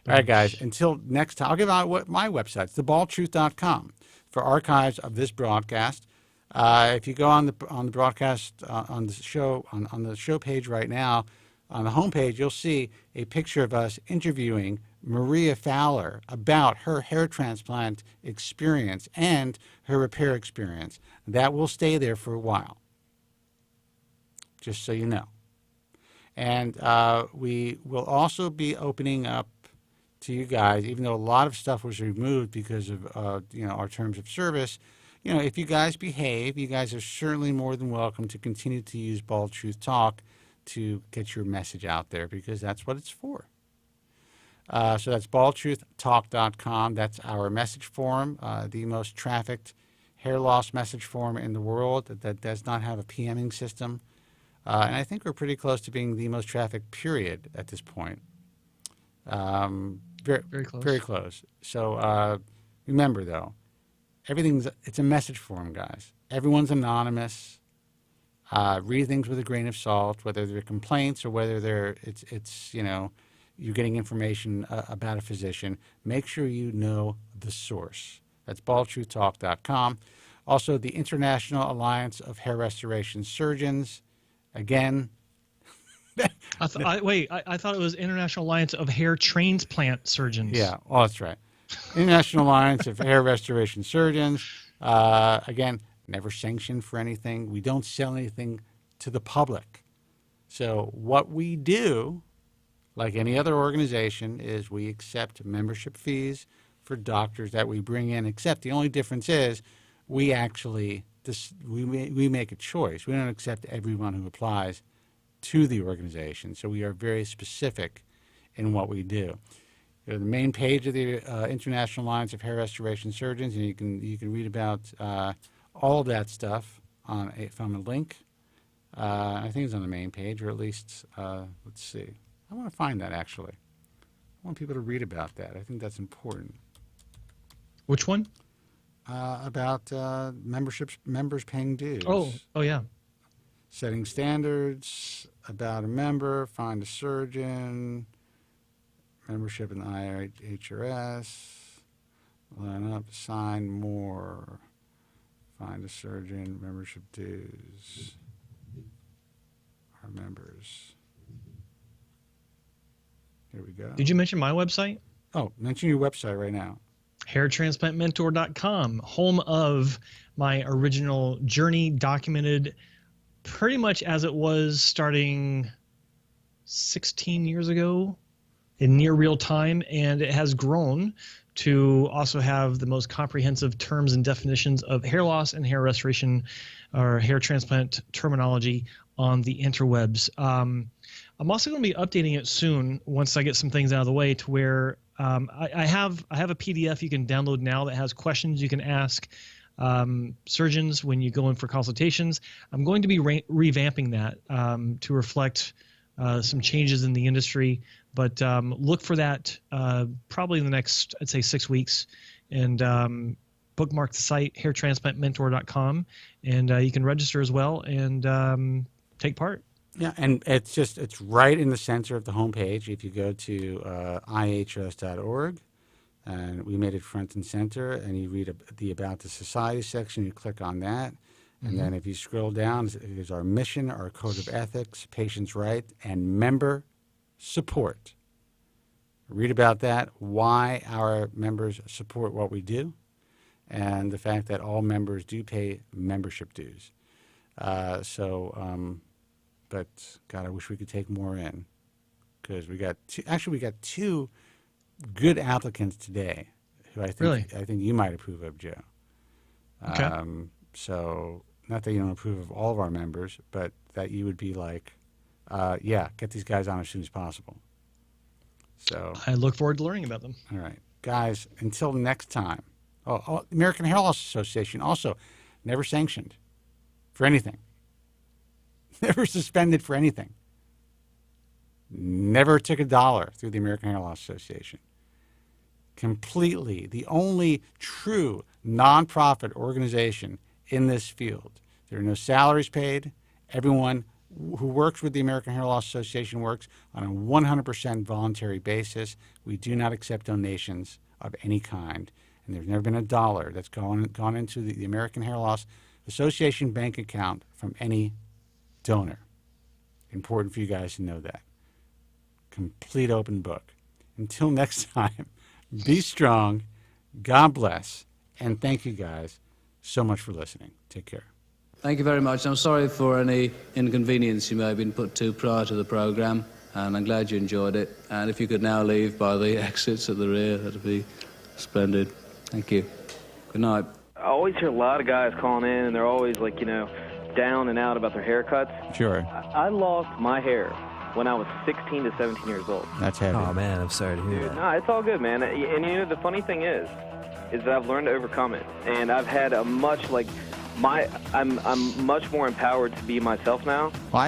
All right, guys. Until next time, I'll give out what my website. It's thebaldtruth.com for archives of this broadcast. If you go on the broadcast on the show page right now, on the homepage, you'll see a picture of us interviewing Maria Fowler about her hair transplant experience and her repair experience. That will stay there for a while, just so you know. And we will also be opening up to you guys, even though a lot of stuff was removed because of our terms of service. If you guys behave, you guys are certainly more than welcome to continue to use Bald Truth Talk to get your message out there, because that's what it's for. So that's baldtruthtalk.com. That's our message forum, the most trafficked hair loss message forum in the world that does not have a PMing system. And I think we're pretty close to being the most trafficked period at this point. Very close. Very close. So remember, though, it's a message forum, guys. Everyone's anonymous. Read things with a grain of salt, whether they're complaints or whether you're getting information about a physician. Make sure you know the source. That's baldtruthtalk.com. Also, the International Alliance of Hair Restoration Surgeons. Again, I thought it was International Alliance of Hair Transplant Surgeons. Yeah, that's right. International Alliance of Hair Restoration Surgeons. Again, never sanctioned for anything. We don't sell anything to the public. So what we do, like any other organization, is we accept membership fees for doctors that we bring in, except the only difference is we actually we make a choice. We don't accept everyone who applies to the organization. So we are very specific in what we do. The main page of the International Alliance of Hair Restoration Surgeons, and you can read about all of that stuff from a link. I think it's on the main page, or at least, let's see. I want to find that, actually. I want people to read about that. I think that's important. Which one? About members paying dues. Oh, yeah. Setting standards, about a member, find a surgeon, membership in the IHRS, line up, sign more, find a surgeon, membership dues, our members. Here we go. Did you mention my website? Oh, mention your website right now. hairtransplantmentor.com, home of my original journey, documented pretty much as it was starting 16 years ago in near real time, and it has grown to also have the most comprehensive terms and definitions of hair loss and hair restoration or hair transplant terminology on the interwebs. I'm also going to be updating it soon once I get some things out of the way, to where I have a PDF you can download now that has questions you can ask surgeons when you go in for consultations. I'm going to be revamping that to reflect some changes in the industry, but look for that probably in the next, I'd say, 6 weeks, and bookmark the site hairtransplantmentor.com, and you can register as well and take part. Yeah, and it's right in the center of the homepage. If you go to ihs.org, and we made it front and center, and you read the About the Society section, you click on that, and then if you scroll down, there's our mission, our code of ethics, patients' rights, and member support. Read about that, why our members support what we do, and the fact that all members do pay membership dues. But God, I wish we could take more in, because we got two good applicants today, who I think you might approve of, Joe. Okay. So not that you don't approve of all of our members, but that you would be like, get these guys on as soon as possible. So I look forward to learning about them. All right, guys. Until next time. American Hair Loss Association also never sanctioned for anything. Never suspended for anything. Never took $1 through the American Hair Loss Association. Completely the only true nonprofit organization in this field. There are no salaries paid. Everyone who works with the American Hair Loss Association works on a 100% voluntary basis. We do not accept donations of any kind. And there's never been $1 that's gone into the American Hair Loss Association bank account from any donor. Important for you guys to know that. Complete open book. Until next time, be strong, God bless, and thank you guys so much for listening. Take care. Thank you very much. I'm sorry for any inconvenience you may have been put to prior to the programme, and I'm glad you enjoyed it. And if you could now leave by the exits at the rear, that'd be splendid. Thank you. Good night. I always hear a lot of guys calling in, and they're always like, down and out about their haircuts. Sure. I lost my hair when I was 16 to 17 years old. That's heavy. Oh, man, I'm sorry to hear that. No, it's all good, man. And the funny thing is that I've learned to overcome it. And I've had I'm much more empowered to be myself now. Well,